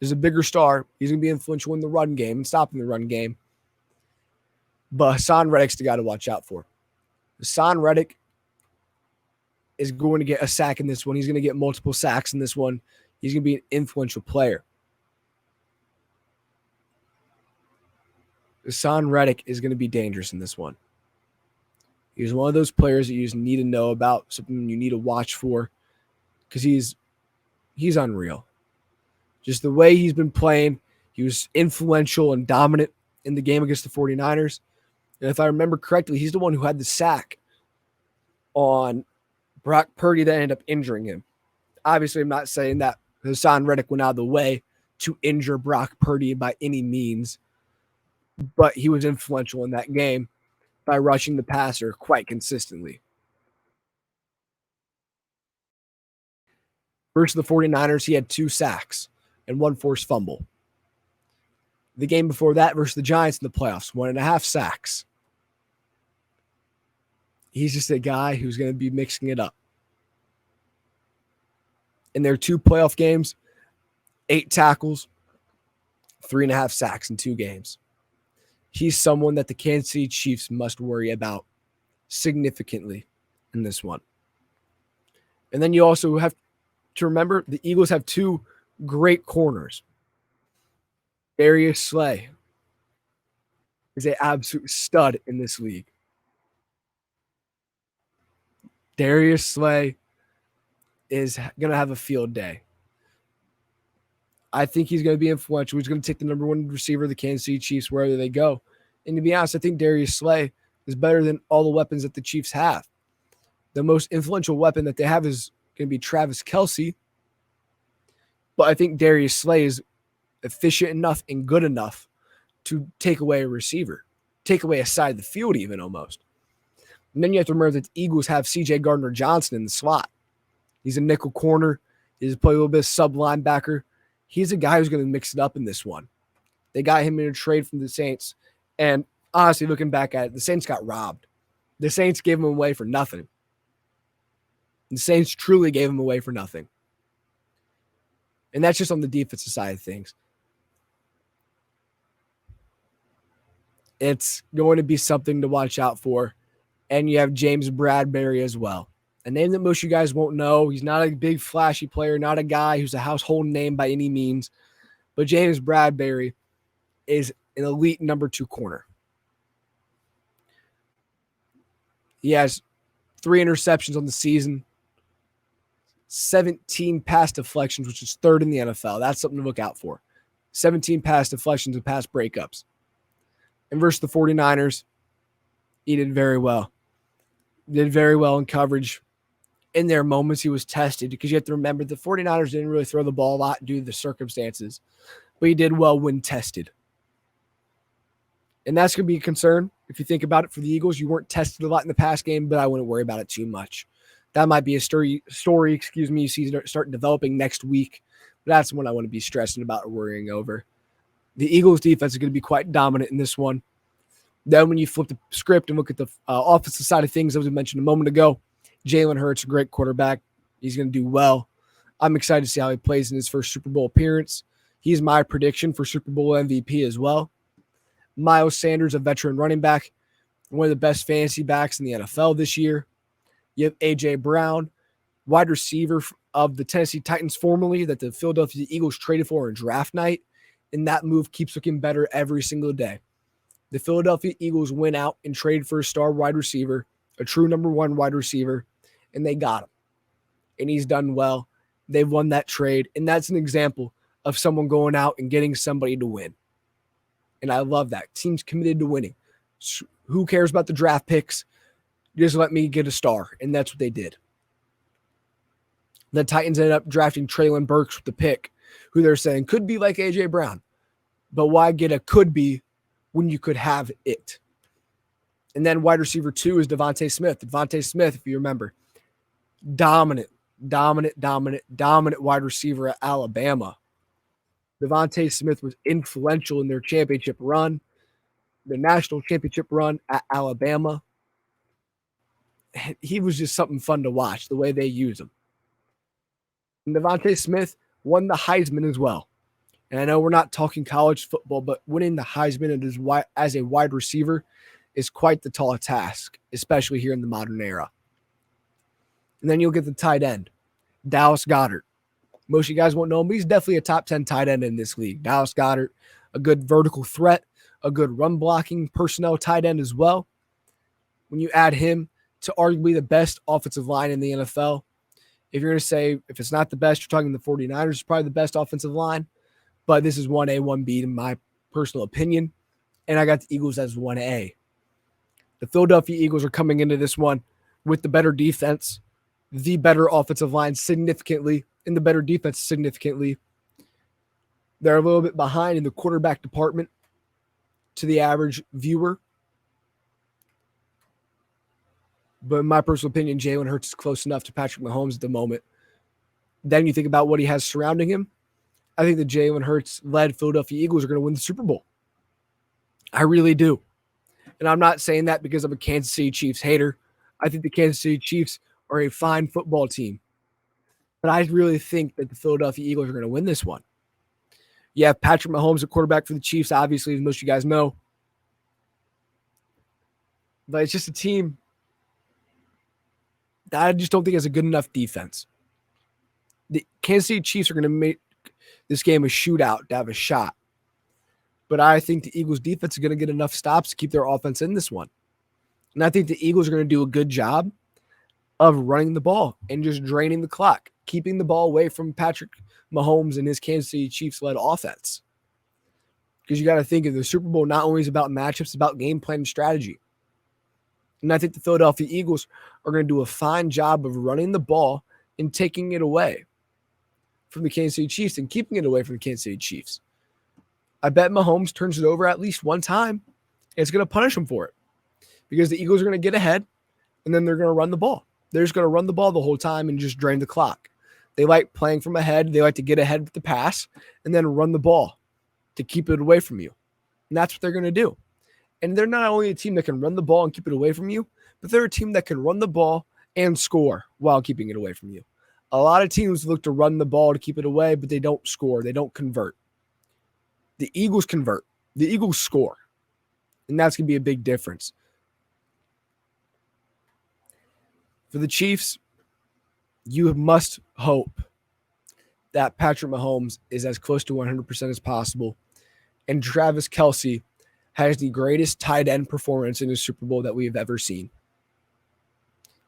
is a bigger star. He's going to be influential in the run game and stopping the run game. But Hassan Reddick's the guy to watch out for. Hassan Reddick is going to get a sack in this one. He's going to get multiple sacks in this one. He's going to be an influential player. Hassan Reddick is going to be dangerous in this one. He's one of those players that you just need to know about, something you need to watch for, because he's unreal. Just the way he's been playing, he was influential and dominant in the game against the 49ers. And if I remember correctly, he's the one who had the sack on Brock Purdy that ended up injuring him. Obviously, I'm not saying that Hassan Reddick went out of the way to injure Brock Purdy by any means, but he was influential in that game by rushing the passer quite consistently. Versus the 49ers, he had 2 sacks and 1 forced fumble. The game before that versus the Giants in the playoffs, 1.5 sacks. He's just a guy who's going to be mixing it up. In their 2 playoff games, 8 tackles, 3.5 sacks in 2 games. He's someone that the Kansas City Chiefs must worry about significantly in this one. And then you also have to remember the Eagles have 2 great corners. Darius Slay is an absolute stud in this league. Darius Slay is going to have a field day. I think he's going to be influential. He's going to take the number 1 receiver of the Kansas City Chiefs wherever they go. And to be honest, I think Darius Slay is better than all the weapons that the Chiefs have. The most influential weapon that they have is going to be Travis Kelce. But I think Darius Slay is efficient enough and good enough to take away a receiver, take away a side of the field even almost. And then you have to remember that the Eagles have C.J. Gardner-Johnson in the slot. He's a nickel corner. He's played a little bit of sub linebacker. He's a guy who's going to mix it up in this one. They got him in a trade from the Saints. And honestly, looking back at it, the Saints got robbed. The Saints gave him away for nothing. The Saints truly gave him away for nothing. And that's just on the defensive side of things. It's going to be something to watch out for. And you have James Bradberry as well. A name that most of you guys won't know. He's not a big flashy player, not a guy who's a household name by any means. But James Bradberry is an elite number 2 corner. He has 3 interceptions on the season, 17 pass deflections, which is 3rd in the NFL. That's something to look out for. 17 pass deflections and pass breakups. And versus the 49ers, he did very well. Did very well in coverage. In their moments, he was tested because you have to remember the 49ers didn't really throw the ball a lot due to the circumstances, but he did well when tested. And that's going to be a concern if you think about it for the Eagles. You weren't tested a lot in the past game, but I wouldn't worry about it too much. That might be a story, you see start developing next week. But that's one I want to be stressing about or worrying over. The Eagles defense is going to be quite dominant in this one. Then when you flip the script and look at the offensive side of things, as we mentioned a moment ago, Jalen Hurts, a great quarterback. He's going to do well. I'm excited to see how he plays in his first Super Bowl appearance. He's my prediction for Super Bowl MVP as well. Miles Sanders, a veteran running back, one of the best fantasy backs in the NFL this year. You have A.J. Brown, wide receiver of the Tennessee Titans formerly that the Philadelphia Eagles traded for on draft night, and that move keeps looking better every single day. The Philadelphia Eagles went out and traded for a star wide receiver, a true number 1 wide receiver, and they got him. And he's done well. They've won that trade, and that's an example of someone going out and getting somebody to win. And I love that. Team's committed to winning. Who cares about the draft picks? Just let me get a star, and that's what they did. The Titans ended up drafting Treylon Burks with the pick, who they're saying could be like A.J. Brown. But why get a could be when you could have it? And then wide receiver 2 is Devontae Smith. Devontae Smith, if you remember, dominant wide receiver at Alabama. Devontae Smith was influential in their championship run, the national championship run at Alabama. He was just something fun to watch, the way they use him. And Devontae Smith won the Heisman as well. And I know we're not talking college football, but winning the Heisman as a wide receiver is quite the tall task, especially here in the modern era. And then you'll get the tight end, Dallas Goedert. Most of you guys won't know him, but he's definitely a top 10 tight end in this league. Dallas Goedert, a good vertical threat, a good run blocking personnel tight end as well. When you add him to arguably the best offensive line in the NFL, if you're going to say if it's not the best, you're talking the 49ers, it's probably the best offensive line. But this is 1A, 1B in my personal opinion. And I got the Eagles as 1A. The Philadelphia Eagles are coming into this one with the better defense, the better offensive line significantly, and the better defense significantly. They're a little bit behind in the quarterback department to the average viewer. But in my personal opinion, Jalen Hurts is close enough to Patrick Mahomes at the moment. Then you think about what he has surrounding him. I think the Jalen Hurts-led Philadelphia Eagles are going to win the Super Bowl. I really do. And I'm not saying that because I'm a Kansas City Chiefs hater. I think the Kansas City Chiefs are a fine football team. But I really think that the Philadelphia Eagles are going to win this one. You have Patrick Mahomes at quarterback for the Chiefs, obviously, as most of you guys know. But it's just a team that I just don't think has a good enough defense. The Kansas City Chiefs are going to make this game a shootout to have a shot. But I think the Eagles defense is going to get enough stops to keep their offense in this one. And I think the Eagles are going to do a good job of running the ball and just draining the clock, keeping the ball away from Patrick Mahomes and his Kansas City Chiefs-led offense. Because you got to think of the Super Bowl not only is about matchups, it's about game plan and strategy. And I think the Philadelphia Eagles are going to do a fine job of running the ball and taking it away from the Kansas City Chiefs and keeping it away from the Kansas City Chiefs. I bet Mahomes turns it over at least one time, and it's going to punish him for it. Because the Eagles are going to get ahead, and then they're going to run the ball. They're just going to run the ball the whole time and just drain the clock. They like playing from ahead. They like to get ahead with the pass and then run the ball to keep it away from you. And that's what they're going to do. And they're not only a team that can run the ball and keep it away from you, but they're a team that can run the ball and score while keeping it away from you. A lot of teams look to run the ball to keep it away, but they don't score. They don't convert. The Eagles convert. The Eagles score. And that's going to be a big difference. For the Chiefs, you must hope that Patrick Mahomes is as close to 100% as possible. And Travis Kelce has the greatest tight end performance in a Super Bowl that we have ever seen.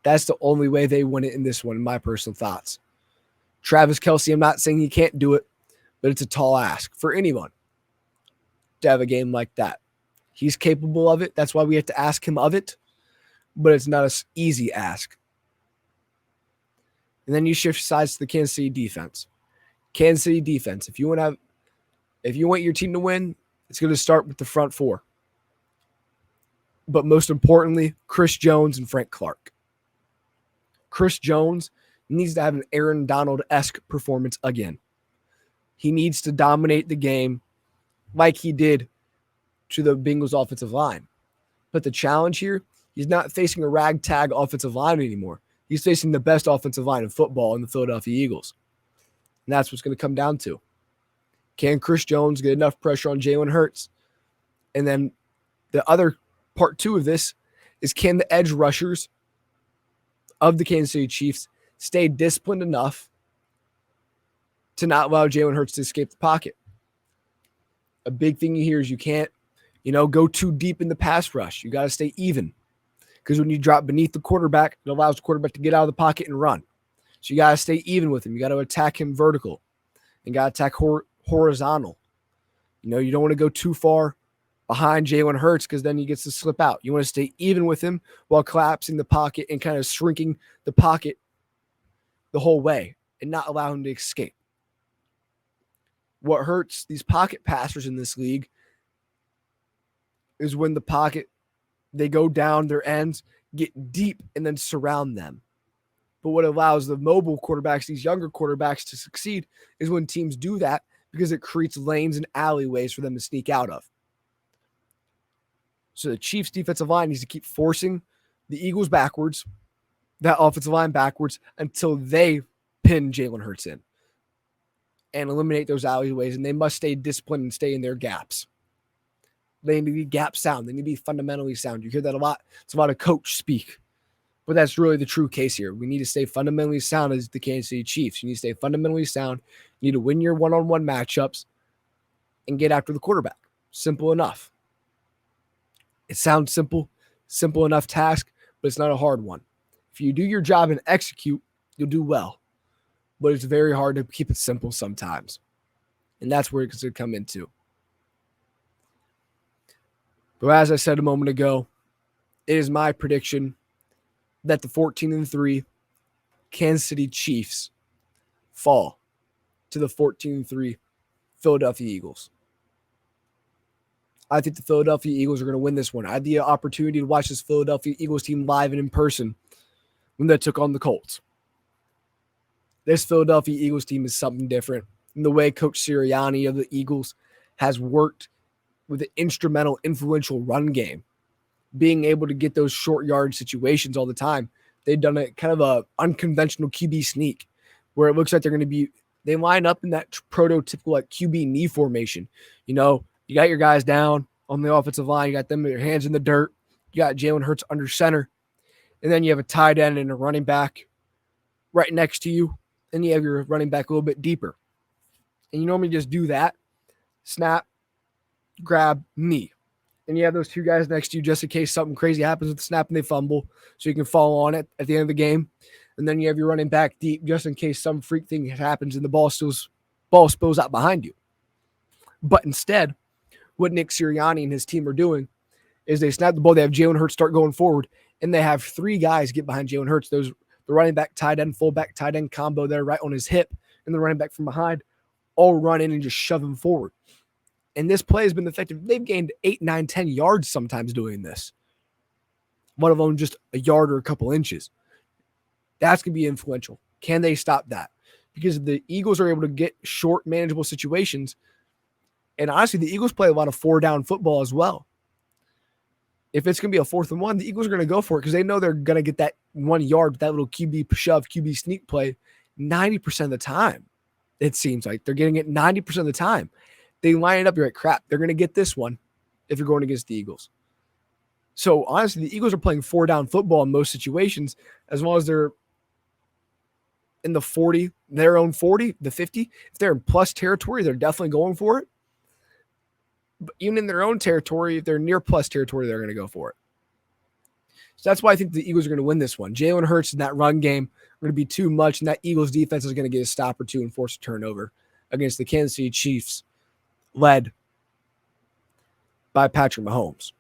That's the only way they win it in this one, in my personal thoughts. Travis Kelce, I'm not saying he can't do it, but it's a tall ask for anyone to have a game like that. He's capable of it. That's why we have to ask him of it, but it's not an easy ask. And then you shift sides to the Kansas City defense. Kansas City defense. If you want your team to win, it's going to start with the front four. But most importantly, Chris Jones and Frank Clark. Chris Jones needs to have an Aaron Donald-esque performance again. He needs to dominate the game like he did to the Bengals offensive line. But the challenge here, he's not facing a ragtag offensive line anymore. He's facing the best offensive line in football in the Philadelphia Eagles. And that's what's going to come down to. Can Chris Jones get enough pressure on Jalen Hurts? And then the other part two of this is, can the edge rushers of the Kansas City Chiefs stay disciplined enough to not allow Jalen Hurts to escape the pocket? A big thing here is you can't, go too deep in the pass rush. You got to stay even. Because when you drop beneath the quarterback, it allows the quarterback to get out of the pocket and run. So you got to stay even with him. You got to attack him vertical and got to attack horizontal. You don't want to go too far behind Jalen Hurts because then he gets to slip out. You want to stay even with him while collapsing the pocket and kind of shrinking the pocket the whole way and not allow him to escape. What hurts these pocket passers in this league is when the pocket, they go down their ends, get deep, and then surround them. But what allows the mobile quarterbacks, these younger quarterbacks, to succeed is when teams do that because it creates lanes and alleyways for them to sneak out of. So the Chiefs' defensive line needs to keep forcing the Eagles backwards, that offensive line backwards, until they pin Jalen Hurts in and eliminate those alleyways, and they must stay disciplined and stay in their gaps. They need to be gap sound. They need to be fundamentally sound. You hear that a lot. It's a lot of coach speak. But that's really the true case here. We need to stay fundamentally sound as the Kansas City Chiefs. You need to stay fundamentally sound. You need to win your one-on-one matchups and get after the quarterback. Simple enough. It sounds simple enough task, but it's not a hard one. If you do your job and execute, you'll do well. But it's very hard to keep it simple sometimes. And that's where it's going to come into. But as I said a moment ago, it is my prediction that the 14-3 Kansas City Chiefs fall to the 14-3 Philadelphia Eagles. I think the Philadelphia Eagles are going to win this one. I had the opportunity to watch this Philadelphia Eagles team live and in person when they took on the Colts. This Philadelphia Eagles team is something different. And the way Coach Sirianni of the Eagles has worked with an instrumental, influential run game, being able to get those short yard situations all the time. They've done a kind of a unconventional QB sneak, where it looks like they line up in that prototypical like QB knee formation. You got your guys down on the offensive line. You got them with their hands in the dirt. You got Jalen Hurts under center. And then you have a tight end and a running back right next to you. And you have your running back a little bit deeper. And you normally just do that. Snap, grab, knee. And you have those two guys next to you just in case something crazy happens with the snap and they fumble. So you can fall on it at the end of the game. And then you have your running back deep just in case some freak thing happens and the ball spills out behind you. But instead, what Nick Sirianni and his team are doing is they snap the ball. They have Jalen Hurts start going forward, and they have three guys get behind Jalen Hurts. The running back, tight end, fullback, tight end combo there right on his hip, and the running back from behind all run in and just shove him forward. And this play has been effective. They've gained 8, 9, 10 yards sometimes doing this. One of them just a yard or a couple inches. That's going to be influential. Can they stop that? Because the Eagles are able to get short, manageable situations. And honestly, the Eagles play a lot of 4-down football as well. If it's going to be a 4th and 1, the Eagles are going to go for it because they know they're going to get that 1 yard, that little QB shove, QB sneak play 90% of the time. It seems like they're getting it 90% of the time. They line it up, you're like, crap, they're going to get this one if you're going against the Eagles. So honestly, the Eagles are playing 4-down football in most situations as long as they're in the 40, their own 40, the 50. If they're in plus territory, they're definitely going for it. But even in their own territory, if they're near plus territory, they're going to go for it. So that's why I think the Eagles are going to win this one. Jalen Hurts in that run game are going to be too much, and that Eagles defense is going to get a stop or two and force a turnover against the Kansas City Chiefs, led by Patrick Mahomes.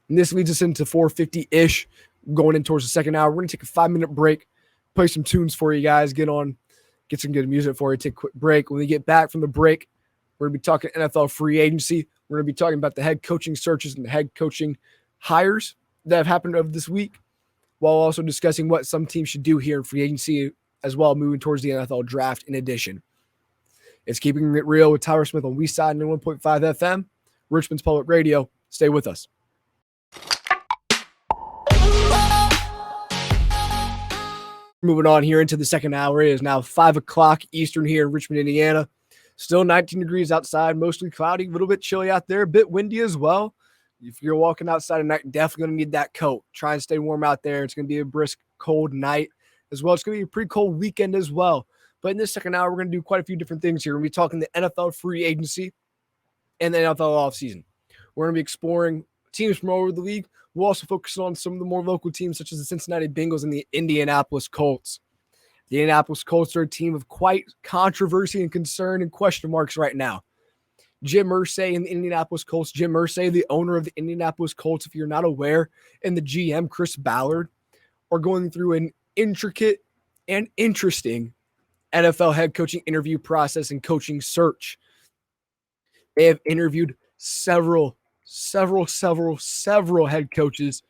And this leads us into 4:50-ish, going in towards the second hour. We're going to take a 5-minute break, play some tunes for you guys, get some good music for you, take a quick break. When we get back from the break, we're going to be talking NFL free agency. We're going to be talking about the head coaching searches and the head coaching hires that have happened over this week, while also discussing what some teams should do here in free agency as well, moving towards the NFL draft in addition. It's Keeping It Real with Tyler Smith on WeSide 1.5 FM, Richmond's Public Radio. Stay with us. Moving on here into the second hour. It is now 5 o'clock Eastern here in Richmond, Indiana. Still 19 degrees outside, mostly cloudy, a little bit chilly out there, a bit windy as well. If you're walking outside tonight, definitely going to need that coat. Try and stay warm out there. It's going to be a brisk, cold night as well. It's going to be a pretty cold weekend as well. But in this second hour, we're going to do quite a few different things here. We're going to be talking the NFL free agency and the NFL offseason. We're going to be exploring teams from all over the league. We'll also focus on some of the more local teams, such as the Cincinnati Bengals and the Indianapolis Colts. The Indianapolis Colts are a team of quite controversy and concern and question marks right now. Jim Irsay and the Indianapolis Colts. Jim Irsay, the owner of the Indianapolis Colts, if you're not aware, and the GM, Chris Ballard, are going through an intricate and interesting NFL head coaching interview process and coaching search. They have interviewed several head coaches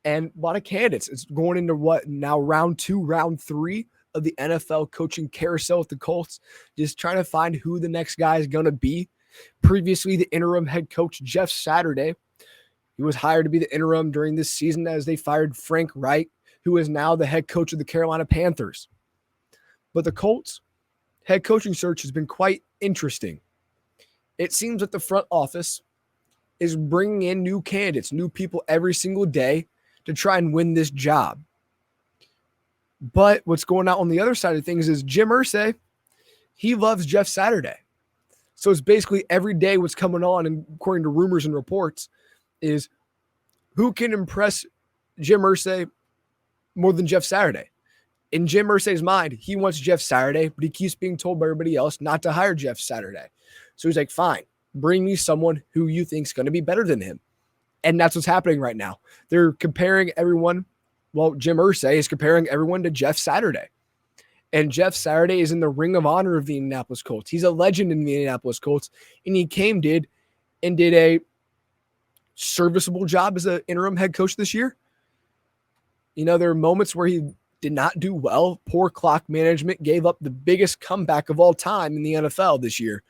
and a lot of candidates. It's going into round 2, round 3 of the NFL coaching carousel with the Colts, just trying to find who the next guy is going to be. Previously, the interim head coach, Jeff Saturday, he was hired to be the interim during this season as they fired Frank Reich, who is now the head coach of the Carolina Panthers. But the Colts head coaching search has been quite interesting. It seems that the front office is bringing in new candidates, new people every single day to try and win this job. But what's going on the other side of things is Jim Irsay, he loves Jeff Saturday. So it's basically every day what's coming on, and according to rumors and reports, is who can impress Jim Irsay more than Jeff Saturday. In Jim Irsay's mind, he wants Jeff Saturday, but he keeps being told by everybody else not to hire Jeff Saturday. So he's like, fine, bring me someone who you think is going to be better than him. And that's what's happening right now. They're comparing everyone. Well, Jim Irsay is comparing everyone to Jeff Saturday. And Jeff Saturday is in the ring of honor of the Indianapolis Colts. He's a legend in the Indianapolis Colts. And he did a serviceable job as an interim head coach this year. You know, there are moments where he did not do well. Poor clock management, gave up the biggest comeback of all time in the NFL this year.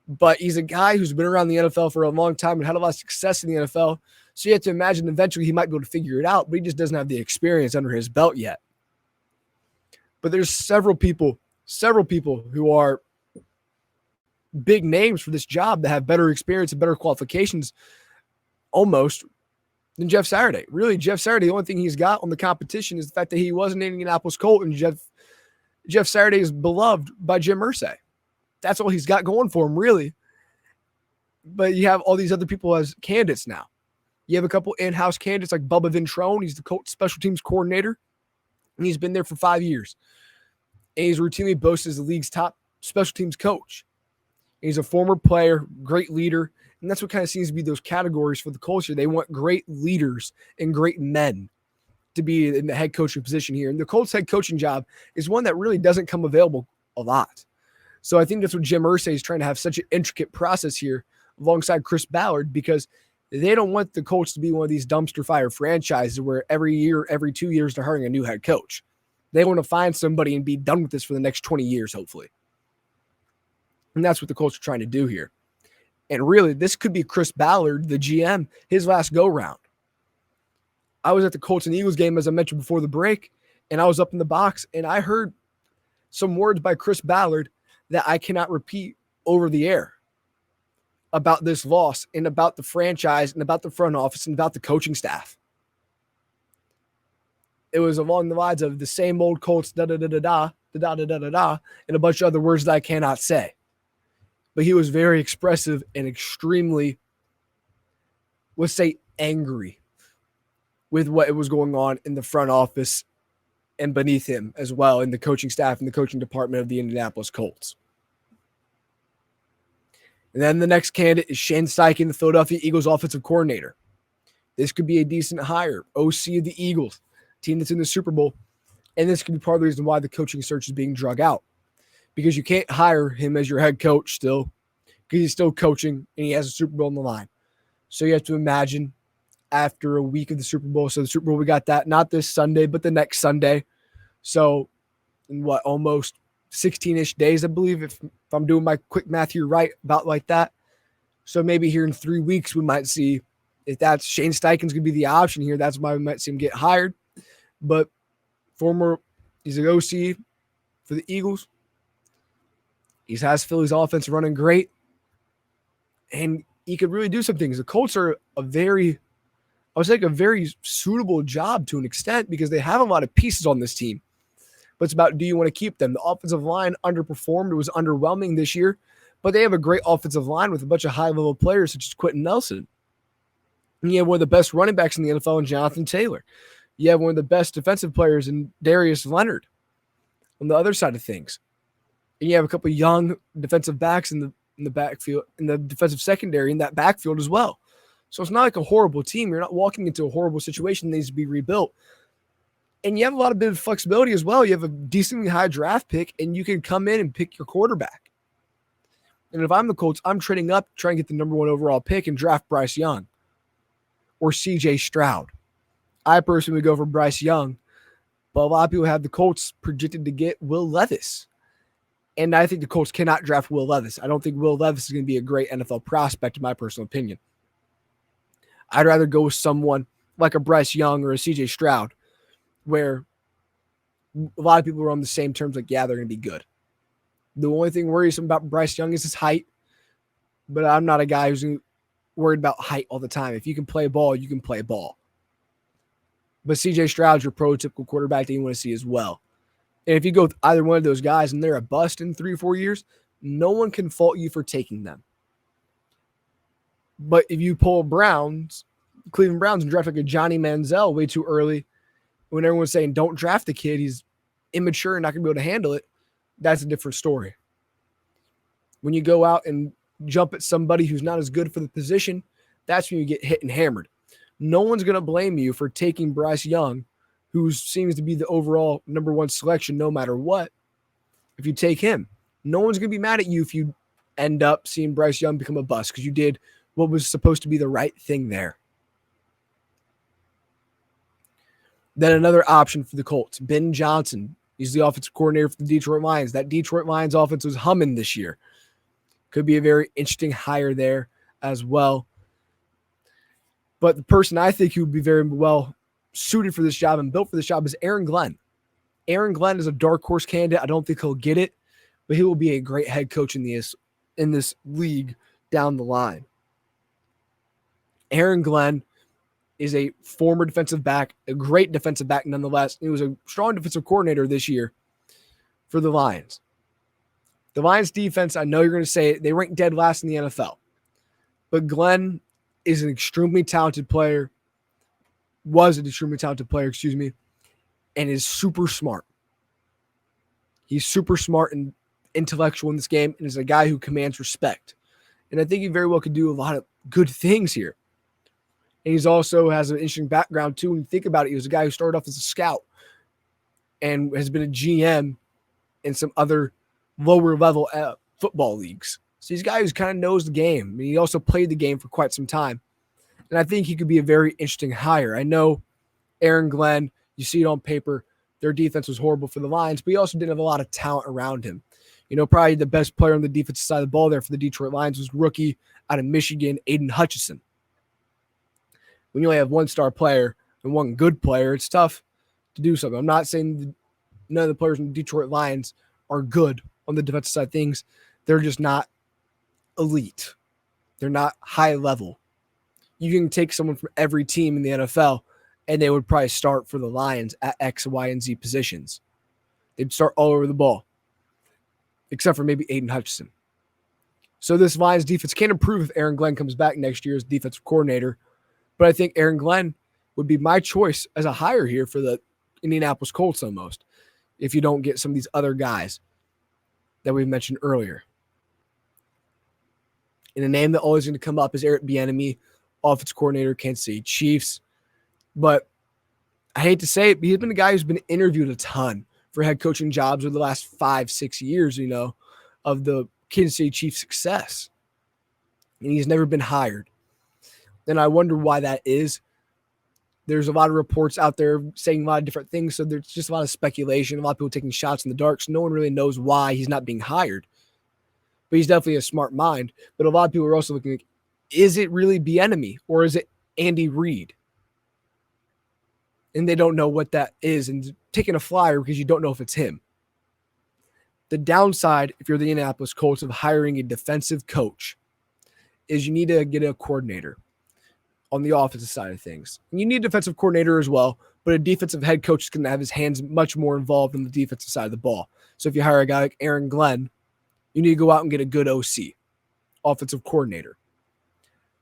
But he's a guy who's been around the NFL for a long time and had a lot of success in the NFL. So you have to imagine eventually he might be able to figure it out, but he just doesn't have the experience under his belt yet. But there's several people who are big names for this job that have better experience and better qualifications almost than Jeff Saturday. Really, Jeff Saturday, the only thing he's got on the competition is the fact that he was an Indianapolis Colt, and Jeff Saturday is beloved by Jim Irsay. That's all he's got going for him, really. But you have all these other people as candidates now. You have a couple in-house candidates like Bubba Ventrone. He's the Colts special teams coordinator, and he's been there for 5 years. And he's routinely boasted as the league's top special teams coach. And he's a former player, great leader, and that's what kind of seems to be those categories for the culture. They want great leaders and great men to be in the head coaching position here. And the Colts head coaching job is one that really doesn't come available a lot. So I think that's what Jim Irsay is trying to have such an intricate process here alongside Chris Ballard, because they don't want the Colts to be one of these dumpster fire franchises where every year, every 2 years, they're hiring a new head coach. They want to find somebody and be done with this for the next 20 years, hopefully. And that's what the Colts are trying to do here. And really, this could be Chris Ballard, the GM, his last go-round. I was at the Colts and Eagles game, as I mentioned before the break, and I was up in the box, and I heard some words by Chris Ballard that I cannot repeat over the air about this loss and about the franchise and about the front office and about the coaching staff. It was along the lines of the same old Colts, da-da-da-da-da, da-da-da-da-da, and a bunch of other words that I cannot say. But he was very expressive and extremely, let's say, angry with what was going on in the front office and beneath him as well in the coaching staff and the coaching department of the Indianapolis Colts. And then the next candidate is Shane Steichen, the Philadelphia Eagles offensive coordinator. This could be a decent hire. OC of the Eagles, team that's in the Super Bowl. And this could be part of the reason why the coaching search is being drug out. Because you can't hire him as your head coach still, because he's still coaching and he has a Super Bowl on the line. So you have to imagine after a week of the Super Bowl. So the Super Bowl, we got that not this Sunday, but the next Sunday. So in almost 16-ish days, I believe, if I'm doing my quick math here right, about like that. So maybe here in 3 weeks, we might see if that's Shane Steichen's going to be the option here. That's why we might see him get hired. But he's an OC for the Eagles. He has Philly's offense running great. And he could really do some things. The Colts are a very suitable job to an extent because they have a lot of pieces on this team. But it's about, do you want to keep them? The offensive line underperformed. It was underwhelming this year. But they have a great offensive line with a bunch of high-level players such as Quentin Nelson. And you have one of the best running backs in the NFL in Jonathan Taylor. You have one of the best defensive players in Darius Leonard on the other side of things. And you have a couple of young defensive backs in the backfield, in the defensive secondary, in that backfield as well. So it's not like a horrible team. You're not walking into a horrible situation that needs to be rebuilt. And you have a lot of bit of flexibility as well. You have a decently high draft pick, and you can come in and pick your quarterback. And if I'm the Colts, I'm trading up, trying to get the number 1 overall pick and draft Bryce Young or CJ Stroud. I personally would go for Bryce Young, but a lot of people have the Colts projected to get Will Levis. And I think the Colts cannot draft Will Levis. I don't think Will Levis is going to be a great NFL prospect, in my personal opinion. I'd rather go with someone like a Bryce Young or a CJ Stroud, where a lot of people are on the same terms, like, yeah, they're going to be good. The only thing worrisome about Bryce Young is his height, but I'm not a guy who's worried about height all the time. If you can play ball, you can play ball. But CJ Stroud's your prototypical quarterback that you want to see as well. And if you go with either one of those guys and they're a bust in 3 or 4 years, no one can fault you for taking them. But if you pull Cleveland Browns, and draft like a Johnny Manziel way too early, when everyone's saying don't draft the kid, he's immature and not going to be able to handle it, that's a different story. When you go out and jump at somebody who's not as good for the position, that's when you get hit and hammered. No one's going to blame you for taking Bryce Young, who seems to be the overall number 1 selection no matter what. If you take him, no one's going to be mad at you if you end up seeing Bryce Young become a bust because you did what was supposed to be the right thing there. Then another option for the Colts, Ben Johnson. He's the offensive coordinator for the Detroit Lions. That Detroit Lions offense was humming this year. Could be a very interesting hire there as well. But the person I think who would be very well suited for this job and built for this job is Aaron Glenn. Aaron Glenn is a dark horse candidate. I don't think he'll get it, but he will be a great head coach in this league down the line. Aaron Glenn is a former defensive back, a great defensive back nonetheless. He was a strong defensive coordinator this year for the Lions. The Lions defense, I know you're going to say it, they rank dead last in the NFL. But Glenn is an extremely talented player, and is super smart. He's super smart and intellectual in this game and is a guy who commands respect. And I think he very well could do a lot of good things here. And he's also has an interesting background too. When you think about it, he was a guy who started off as a scout and has been a GM in some other lower level football leagues. So he's a guy who kind of knows the game. I mean, he also played the game for quite some time. And I think he could be a very interesting hire. I know Aaron Glenn, you see it on paper, their defense was horrible for the Lions, but he also didn't have a lot of talent around him. You know, probably the best player on the defensive side of the ball there for the Detroit Lions was rookie out of Michigan, Aiden Hutchinson. When you only have one star player and one good player, it's tough to do something. I'm not saying none of the players in the Detroit Lions are good on the defensive side of things. They're just not elite. They're not high level. You can take someone from every team in the NFL and they would probably start for the Lions at X, Y, and Z positions. They'd start all over the ball, except for maybe Aiden Hutchinson. So this Lions defense can improve if Aaron Glenn comes back next year as defensive coordinator. But I think Aaron Glenn would be my choice as a hire here for the Indianapolis Colts almost, if you don't get some of these other guys that we mentioned earlier. And a name that always going to come up is Eric Bieniemy, offensive coordinator, Kansas City Chiefs. But I hate to say it, but he's been a guy who's been interviewed a ton for head coaching jobs over the last 5-6 years, you know, of the Kansas City Chiefs' success. And he's never been hired. And I wonder why that is. There's a lot of reports out there saying a lot of different things, so there's just a lot of speculation, a lot of people taking shots in the dark, so no one really knows why he's not being hired. But he's definitely a smart mind. But a lot of people are also looking at, is it really Bieniemy or is it Andy Reid? And they don't know what that is, and taking a flyer because you don't know if it's him. The downside, if you're the Indianapolis Colts, of hiring a defensive coach is you need to get a coordinator on the offensive side of things. And you need a defensive coordinator as well, but a defensive head coach is going to have his hands much more involved in the defensive side of the ball. So if you hire a guy like Aaron Glenn, you need to go out and get a good OC, offensive coordinator.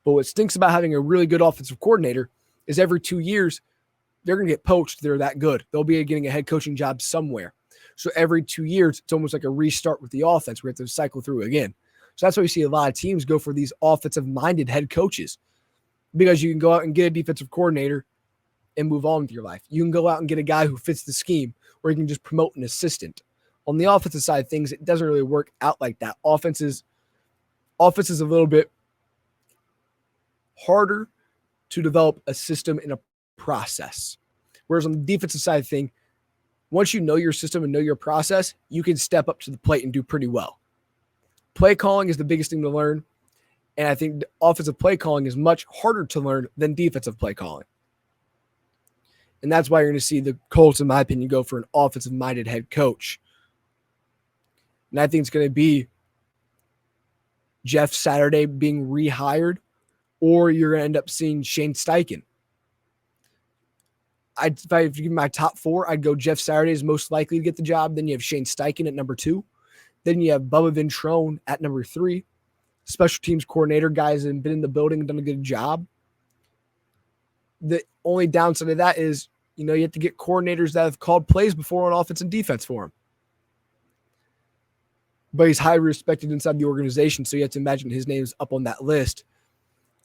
But what stinks about having a really good offensive coordinator is every 2 years, they're going to get poached. They're that good. They'll be getting a head coaching job somewhere. So every 2 years, it's almost like a restart with the offense. We have to cycle through again. So that's why you see a lot of teams go for these offensive-minded head coaches, because you can go out and get a defensive coordinator and move on with your life. You can go out and get a guy who fits the scheme, or you can just promote an assistant. On the offensive side of things, it doesn't really work out like that. Offense is a little bit harder to develop a system and a process. Whereas on the defensive side of things, once you know your system and know your process, you can step up to the plate and do pretty well. Play calling is the biggest thing to learn. And I think offensive play calling is much harder to learn than defensive play calling. And that's why you're going to see the Colts, in my opinion, go for an offensive-minded head coach. And I think it's going to be Jeff Saturday being rehired, or you're going to end up seeing Shane Steichen. If I give my top four, I'd go Jeff Saturday is most likely to get the job. Then you have Shane Steichen at number 2. Then you have Bubba Ventrone at number 3. Special teams coordinator, guys that have been in the building and done a good job. The only downside of that is, you know, you have to get coordinators that have called plays before on offense and defense for him. But he's highly respected inside the organization, so you have to imagine his name's up on that list.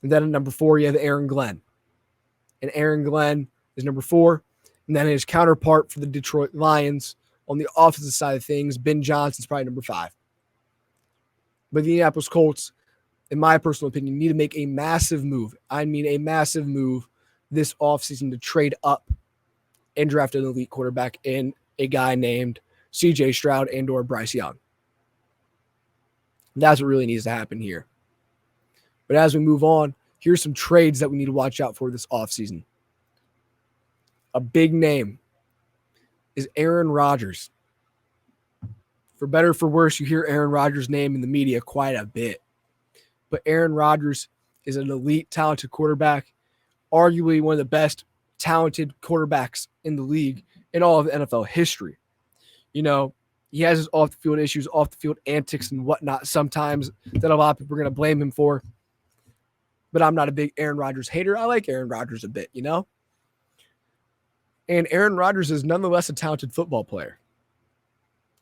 And then at number 4, you have Aaron Glenn. And Aaron Glenn is number 4. And then his counterpart for the Detroit Lions on the offensive side of things, Ben Johnson's probably number 5. But the Indianapolis Colts, in my personal opinion, need to make a massive move. I mean a massive move this offseason to trade up and draft an elite quarterback in a guy named C.J. Stroud and or Bryce Young. That's what really needs to happen here. But as we move on, here's some trades that we need to watch out for this offseason. A big name is Aaron Rodgers. For better or for worse, you hear Aaron Rodgers' name in the media quite a bit. But Aaron Rodgers is an elite, talented quarterback, arguably one of the best talented quarterbacks in the league in all of NFL history. You know, he has his off the field issues, off the field antics and whatnot sometimes that a lot of people are going to blame him for. But I'm not a big Aaron Rodgers hater. I like Aaron Rodgers a bit, you know? And Aaron Rodgers is nonetheless a talented football player.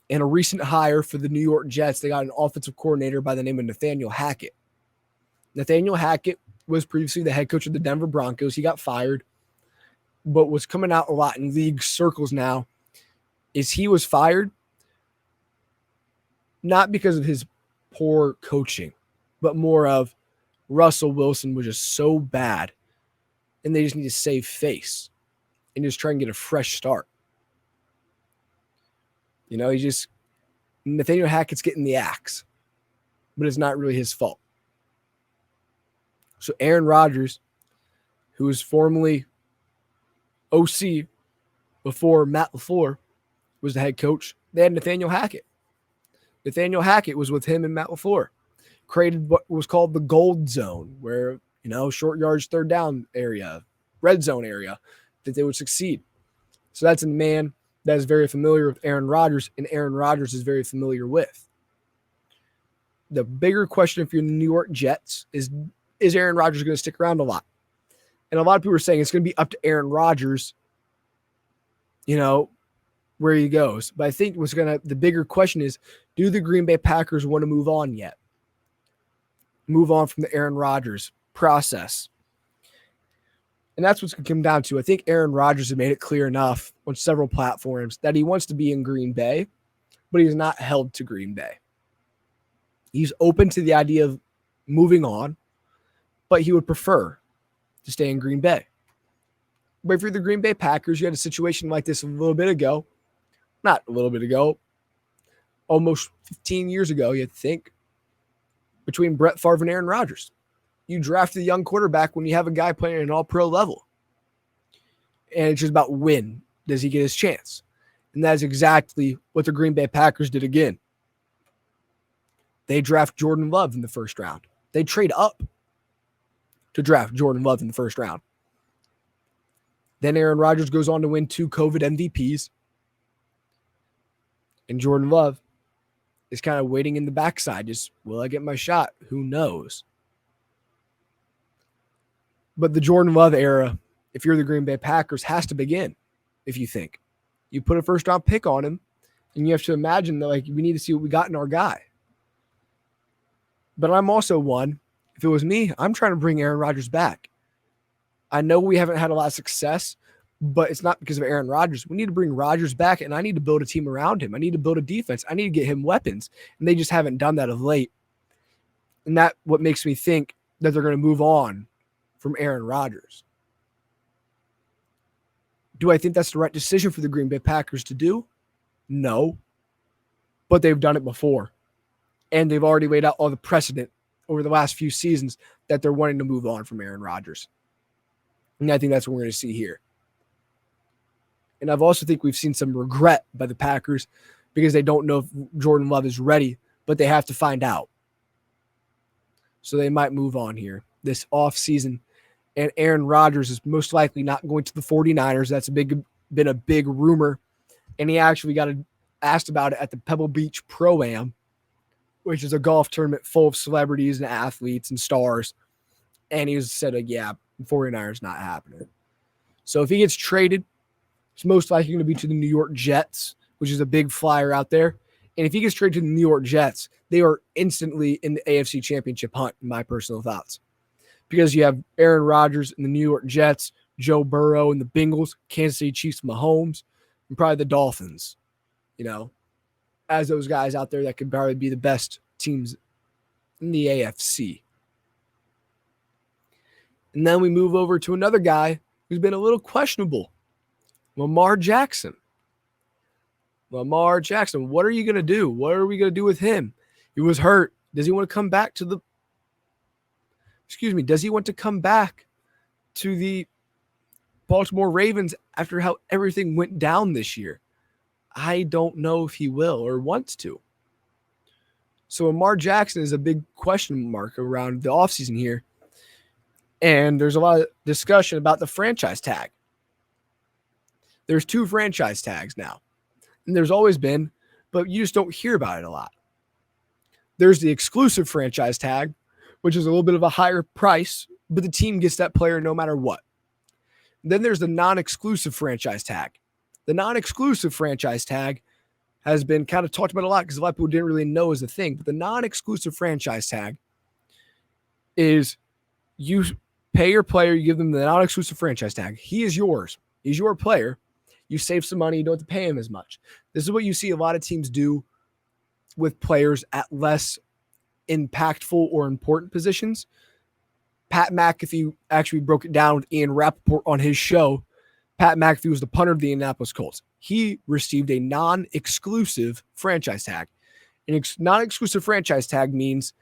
And a recent hire for the New York Jets, they got an offensive coordinator by the name of Nathaniel Hackett. Nathaniel Hackett was previously the head coach of the Denver Broncos. He got fired, but what's coming out a lot in league circles now is he was fired not because of his poor coaching, but more of Russell Wilson was just so bad, and they just need to save face and just try and get a fresh start. You know, Nathaniel Hackett's getting the axe, but it's not really his fault. So Aaron Rodgers, who was formerly OC before Matt LaFleur was the head coach, they had Nathaniel Hackett. Nathaniel Hackett was with him and Matt LaFleur, created what was called the gold zone, where, you know, short yards, third down area, red zone area, that they would succeed. So that's a man that is very familiar with Aaron Rodgers, and Aaron Rodgers is very familiar with. The bigger question if you're in the New York Jets is Aaron Rodgers going to stick around a lot? And a lot of people are saying it's going to be up to Aaron Rodgers, you know, where he goes. But I think the bigger question is, do the Green Bay Packers want to move on yet? Move on from the Aaron Rodgers process. And that's what's going to come down to. I think Aaron Rodgers has made it clear enough on several platforms that he wants to be in Green Bay, but he's not held to Green Bay. He's open to the idea of moving on, but he would prefer to stay in Green Bay. But if you're the Green Bay Packers, you had a situation like this a little bit ago. Not a little bit ago. Almost 15 years ago, you think, between Brett Favre and Aaron Rodgers. You draft a young quarterback when you have a guy playing at an all-pro level. And it's just about when does he get his chance. And that's exactly what the Green Bay Packers did again. They draft Jordan Love in the first round. They trade up to draft Jordan Love in the first round. Then Aaron Rodgers goes on to win 2 COVID MVPs. And Jordan Love is kind of waiting in the backside. Just, will I get my shot? Who knows? But the Jordan Love era, if you're the Green Bay Packers, has to begin, if you think. You put a first-round pick on him, and you have to imagine that, like, we need to see what we got in our guy. But I'm also one, if it was me, I'm trying to bring Aaron Rodgers back. I know we haven't had a lot of success, but it's not because of Aaron Rodgers. We need to bring Rodgers back, and I need to build a team around him. I need to build a defense. I need to get him weapons, and they just haven't done that of late. And that's what makes me think that they're going to move on from Aaron Rodgers. Do I think that's the right decision for the Green Bay Packers to do? No. But they've done it before. And they've already laid out all the precedent over the last few seasons that they're wanting to move on from Aaron Rodgers. And I think that's what we're going to see here. And I've also think we've seen some regret by the Packers because they don't know if Jordan Love is ready, but they have to find out. So they might move on here this offseason. And Aaron Rodgers is most likely not going to the 49ers. That's been a big rumor. And he actually got asked about it at the Pebble Beach Pro-Am, which is a golf tournament full of celebrities and athletes and stars. And he said, yeah, 49ers not happening. So if he gets traded, it's most likely going to be to the New York Jets, which is a big flyer out there. And if he gets traded to the New York Jets, they are instantly in the AFC Championship hunt, in my personal thoughts. Because you have Aaron Rodgers and the New York Jets, Joe Burrow and the Bengals, Kansas City Chiefs, Mahomes, and probably the Dolphins, you know, as those guys out there that could probably be the best teams in the AFC. And then we move over to another guy who's been a little questionable, Lamar Jackson. Lamar Jackson, what are you going to do? What are we going to do with him? He was hurt. Does he want to come back to the does he want to come back to the Baltimore Ravens after how everything went down this year? I don't know if he will or wants to. So Lamar Jackson is a big question mark around the offseason here. And there's a lot of discussion about the franchise tag. There's 2 franchise tags now. And there's always been, but you just don't hear about it a lot. There's the exclusive franchise tag, which is a little bit of a higher price, but the team gets that player no matter what. Then there's the non-exclusive franchise tag. The non-exclusive franchise tag has been kind of talked about a lot because a lot of people didn't really know is a thing. But the non-exclusive franchise tag is you pay your player, you give them the non-exclusive franchise tag. He is yours. He's your player. You save some money. You don't have to pay him as much. This is what you see a lot of teams do with players at less impactful or important positions. Pat McAfee actually broke it down with Ian Rappaport on his show. Pat McAfee was the punter of the Indianapolis Colts. He received a non-exclusive franchise tag. An non-exclusive franchise tag means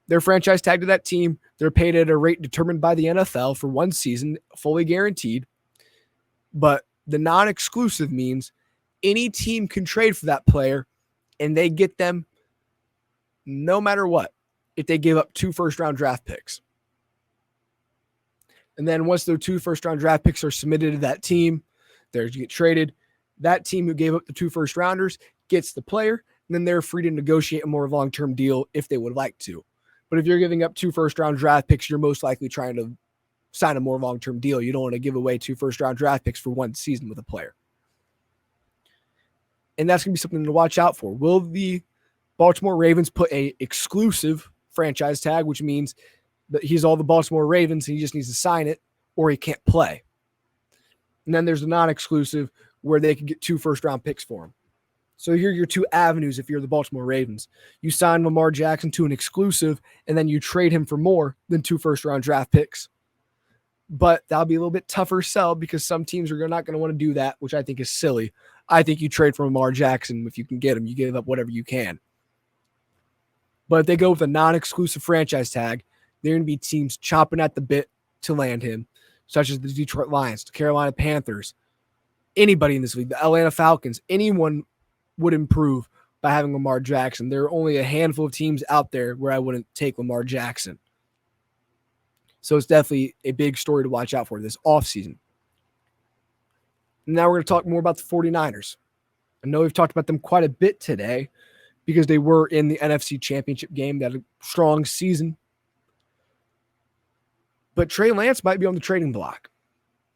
they're franchise tagged to that team. They're paid at a rate determined by the NFL for 1 season, fully guaranteed. But the non-exclusive means any team can trade for that player and they get them no matter what if they give up 2 first-round draft picks. And then once their 2 first-round draft picks are submitted to that team, they're to get traded. That team who gave up the 2 first-rounders gets the player, and then they're free to negotiate a more long-term deal if they would like to. But if you're giving up 2 first-round draft picks, you're most likely trying to sign a more long-term deal. You don't want to give away 2 first-round draft picks for 1 season with a player. And that's going to be something to watch out for. Will the Baltimore Ravens put a exclusive franchise tag, which means that he's all the Baltimore Ravens and he just needs to sign it, or he can't play? And then there's a non-exclusive where they can get 2 first-round picks for him. So here are your 2 avenues if you're the Baltimore Ravens. You sign Lamar Jackson to an exclusive, and then you trade him for more than 2 first-round draft picks. But that'll be a little bit tougher sell because some teams are not going to want to do that, which I think is silly. I think you trade for Lamar Jackson. If you can get him, you give up whatever you can. But if they go with a non-exclusive franchise tag, there are going to be teams chomping at the bit to land him, such as the Detroit Lions, the Carolina Panthers, anybody in this league, the Atlanta Falcons. Anyone would improve by having Lamar Jackson. There are only a handful of teams out there where I wouldn't take Lamar Jackson. So it's definitely a big story to watch out for this offseason. Now we're going to talk more about the 49ers. I know we've talked about them quite a bit today because they were in the NFC Championship game. They had a strong season. But Trey Lance might be on the trading block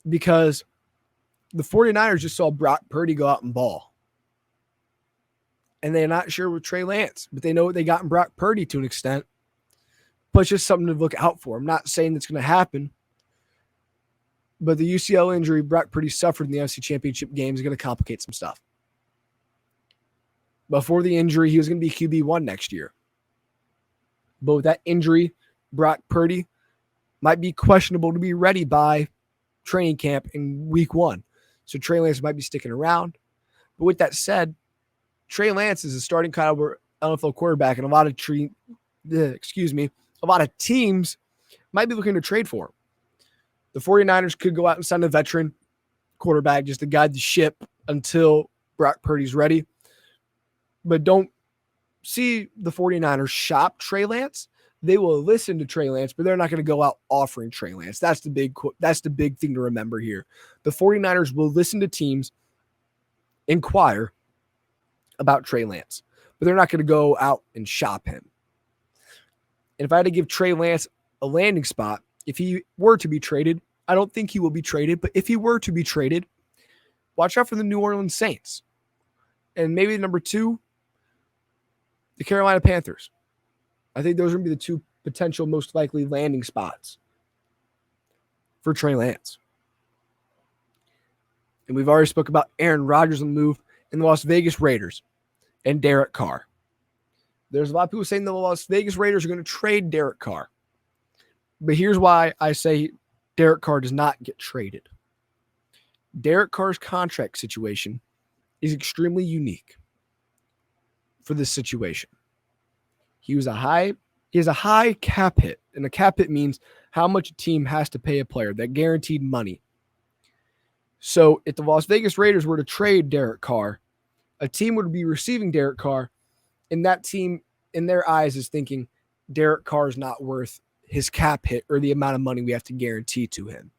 because the 49ers just saw Brock Purdy go out and ball. And they're not sure with Trey Lance, but they know what they got in Brock Purdy to an extent. But it's just something to look out for. I'm not saying that's going to happen. But the UCL injury Brock Purdy suffered in the NFC Championship game is going to complicate some stuff. Before the injury, he was going to be QB1 next year. But with that injury, Brock Purdy might be questionable to be ready by training camp in week 1. So Trey Lance might be sticking around. But with that said, Trey Lance is a starting caliber NFL quarterback, and a lot of teams might be looking to trade for him. The 49ers could go out and sign a veteran quarterback just to guide the ship until Brock Purdy's ready. But don't see the 49ers shop Trey Lance. They will listen to Trey Lance, but they're not going to go out offering Trey Lance. That's the big thing to remember here. The 49ers will listen to teams, inquire about Trey Lance, but they're not going to go out and shop him. And if I had to give Trey Lance a landing spot, if he were to be traded, I don't think he will be traded, but if he were to be traded, watch out for the New Orleans Saints. And maybe number 2, the Carolina Panthers. I think those are going to be the 2 potential most likely landing spots for Trey Lance. And we've already spoke about Aaron Rodgers on the move and the Las Vegas Raiders and Derek Carr. There's a lot of people saying the Las Vegas Raiders are going to trade Derek Carr. But here's why I say Derek Carr does not get traded. Derek Carr's contract situation is extremely unique for this situation. He has a high cap hit, and a cap hit means how much a team has to pay a player, that guaranteed money. So if the Las Vegas Raiders were to trade Derek Carr, A team would be receiving Derek Carr, and that team, in their eyes, is thinking Derek Carr is not worth his cap hit or the amount of money we have to guarantee to him.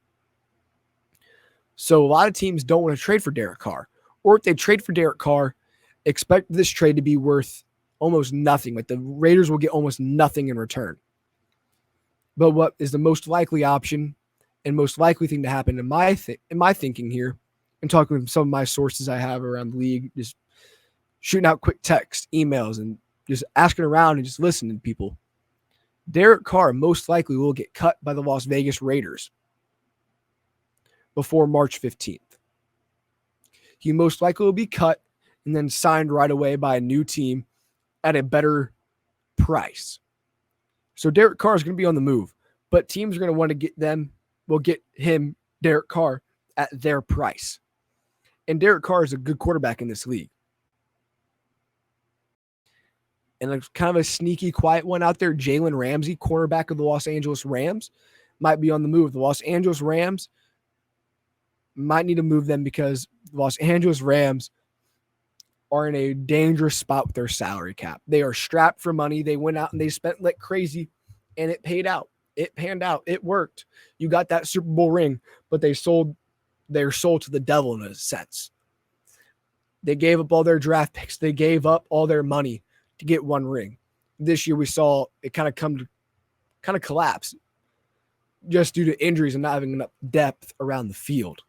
So a lot of teams don't want to trade for Derek Carr. Or if they trade for Derek Carr, expect this trade to be worth almost nothing. Like the Raiders will get almost nothing in return. But what is the most likely option and most likely thing to happen in my thinking here, and talking with some of my sources I have around the league, just shooting out quick texts, emails, and just asking around and just listening to people. Derek Carr most likely will get cut by the Las Vegas Raiders before March 15th. He most likely will be cut and then signed right away by a new team at a better price. So Derek Carr is going to be on the move, but teams are going to want to get him, Derek Carr, at their price. And Derek Carr is a good quarterback in this league. And a kind of a sneaky, quiet one out there, Jalen Ramsey, cornerback of the Los Angeles Rams, might be on the move. The Los Angeles Rams might need to move them because the Los Angeles Rams are in a dangerous spot with their salary cap. They are strapped for money. They went out and they spent like crazy, and it paid out. It panned out. It worked. You got that Super Bowl ring, but they're sold to the devil in a sense. They gave up all their draft picks. They gave up all their money to get one ring. This year we saw it kind of collapse just due to injuries and not having enough depth around the field.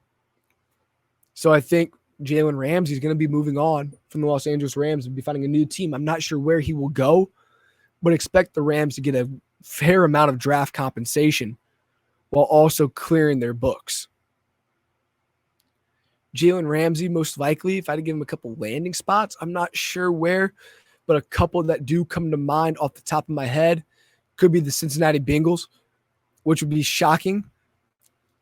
So I think Jalen Ramsey is going to be moving on from the Los Angeles Rams and be finding a new team. I'm not sure where he will go, but expect the Rams to get a fair amount of draft compensation while also clearing their books. Jalen Ramsey, most likely, if I had to give him a couple landing spots, I'm not sure where, but a couple that do come to mind off the top of my head could be the Cincinnati Bengals, which would be shocking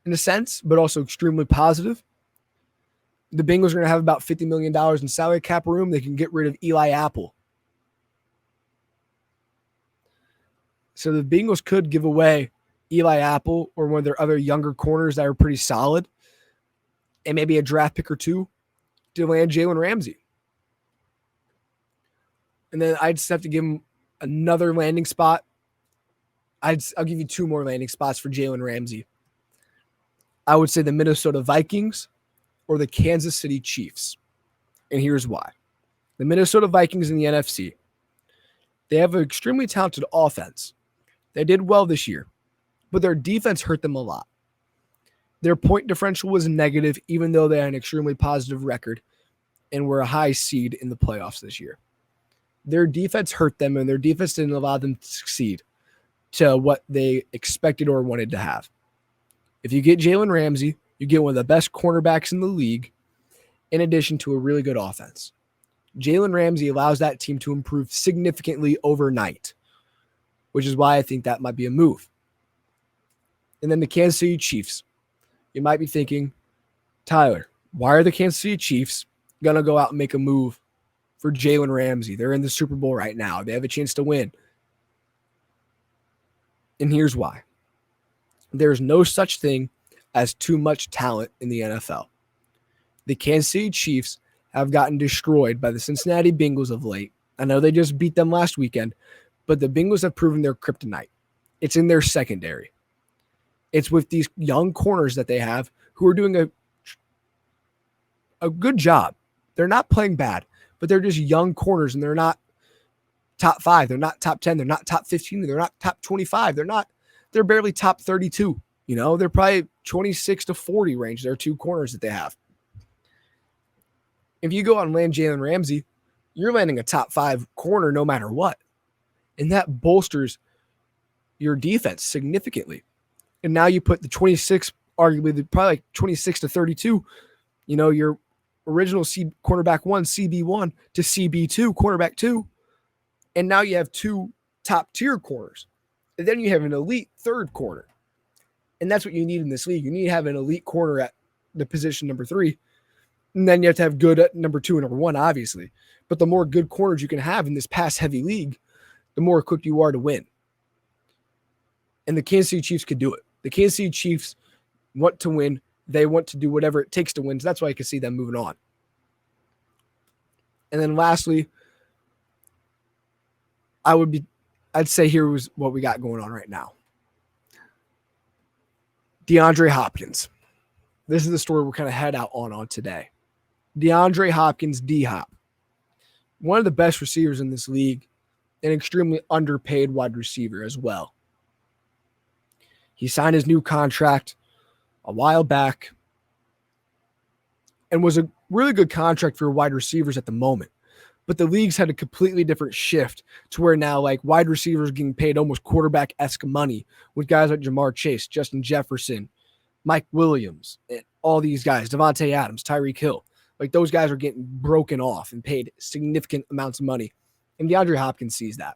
in a sense, but also extremely positive. The Bengals are going to have about $50 million in salary cap room. They can get rid of Eli Apple. So the Bengals could give away Eli Apple or one of their other younger corners that are pretty solid, and maybe a draft pick or two to land Jalen Ramsey. And then I'd just have to give him another landing spot. I'll give you two more landing spots for Jalen Ramsey. I would say the Minnesota Vikings or the Kansas City Chiefs. And here's why. The Minnesota Vikings in the NFC, they have an extremely talented offense. They did well this year, but their defense hurt them a lot. Their point differential was negative, even though they had an extremely positive record and were a high seed in the playoffs this year. Their defense hurt them, and their defense didn't allow them to succeed to what they expected or wanted to have. If you get Jalen Ramsey, you get one of the best cornerbacks in the league, in addition to a really good offense. Jalen Ramsey allows that team to improve significantly overnight, which is why I think that might be a move. And then the Kansas City Chiefs. You might be thinking, Tyler, why are the Kansas City Chiefs going to go out and make a move for Jalen Ramsey? They're in the Super Bowl right now. They have a chance to win. And here's why. There's no such thing as too much talent in the NFL. The Kansas City Chiefs have gotten destroyed by the Cincinnati Bengals of late. I know they just beat them last weekend, but the Bengals have proven their kryptonite. It's in their secondary. It's with these young corners that they have who are doing a good job. They're not playing bad, but they're just young corners, and they're not top 5. They're not top 10. They're not top 15. They're not top 25. They're barely top 32. You know, they're probably 26 to 40 range. There are two corners that they have. If you go out and land Jalen Ramsey, you're landing a top 5 corner no matter what. And that bolsters your defense significantly. And now you put the 26, arguably probably like 26 to 32, you know, your original cornerback 1, CB1 to CB2, cornerback 2. And now you have two top tier corners. And then you have an elite third corner. And that's what you need in this league. You need to have an elite corner at the position number 3. And then you have to have good at number 2 and number 1, obviously. But the more good corners you can have in this pass-heavy league, the more equipped you are to win. And the Kansas City Chiefs could do it. The Kansas City Chiefs want to win. They want to do whatever it takes to win. So that's why I can see them moving on. And then lastly, I'd say here was what we got going on right now. DeAndre Hopkins. This is the story we're kind of head out on today. DeAndre Hopkins, D-Hop. One of the best receivers in this league, an extremely underpaid wide receiver as well. He signed his new contract a while back and was a really good contract for wide receivers at the moment. But the league's had a completely different shift to where now like wide receivers are getting paid almost quarterback-esque money with guys like Jamar Chase, Justin Jefferson, Mike Williams, and all these guys, Devontae Adams, Tyreek Hill. Like those guys are getting broken off and paid significant amounts of money. And DeAndre Hopkins sees that.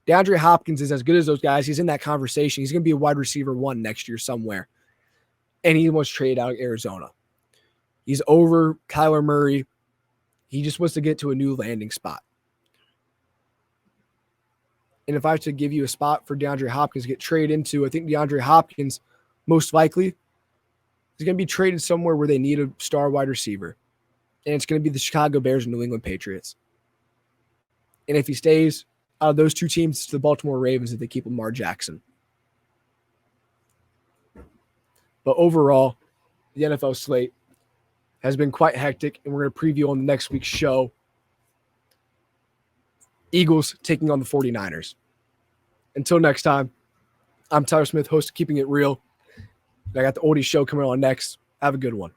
DeAndre Hopkins is as good as those guys. He's in that conversation. He's going to be a wide receiver 1 next year somewhere. And he was traded out of Arizona. He's over Kyler Murray. He just wants to get to a new landing spot. And if I have to give you a spot for DeAndre Hopkins to get traded into, I think DeAndre Hopkins most likely is going to be traded somewhere where they need a star wide receiver. And it's going to be the Chicago Bears and New England Patriots. And if he stays out of those two teams, it's the Baltimore Ravens if they keep Lamar Jackson. But overall, the NFL slate has been quite hectic, and we're going to preview on the next week's show. Eagles taking on the 49ers. Until next time, I'm Tyler Smith, host of Keeping It Real. I got the Oldies show coming on next. Have a good one.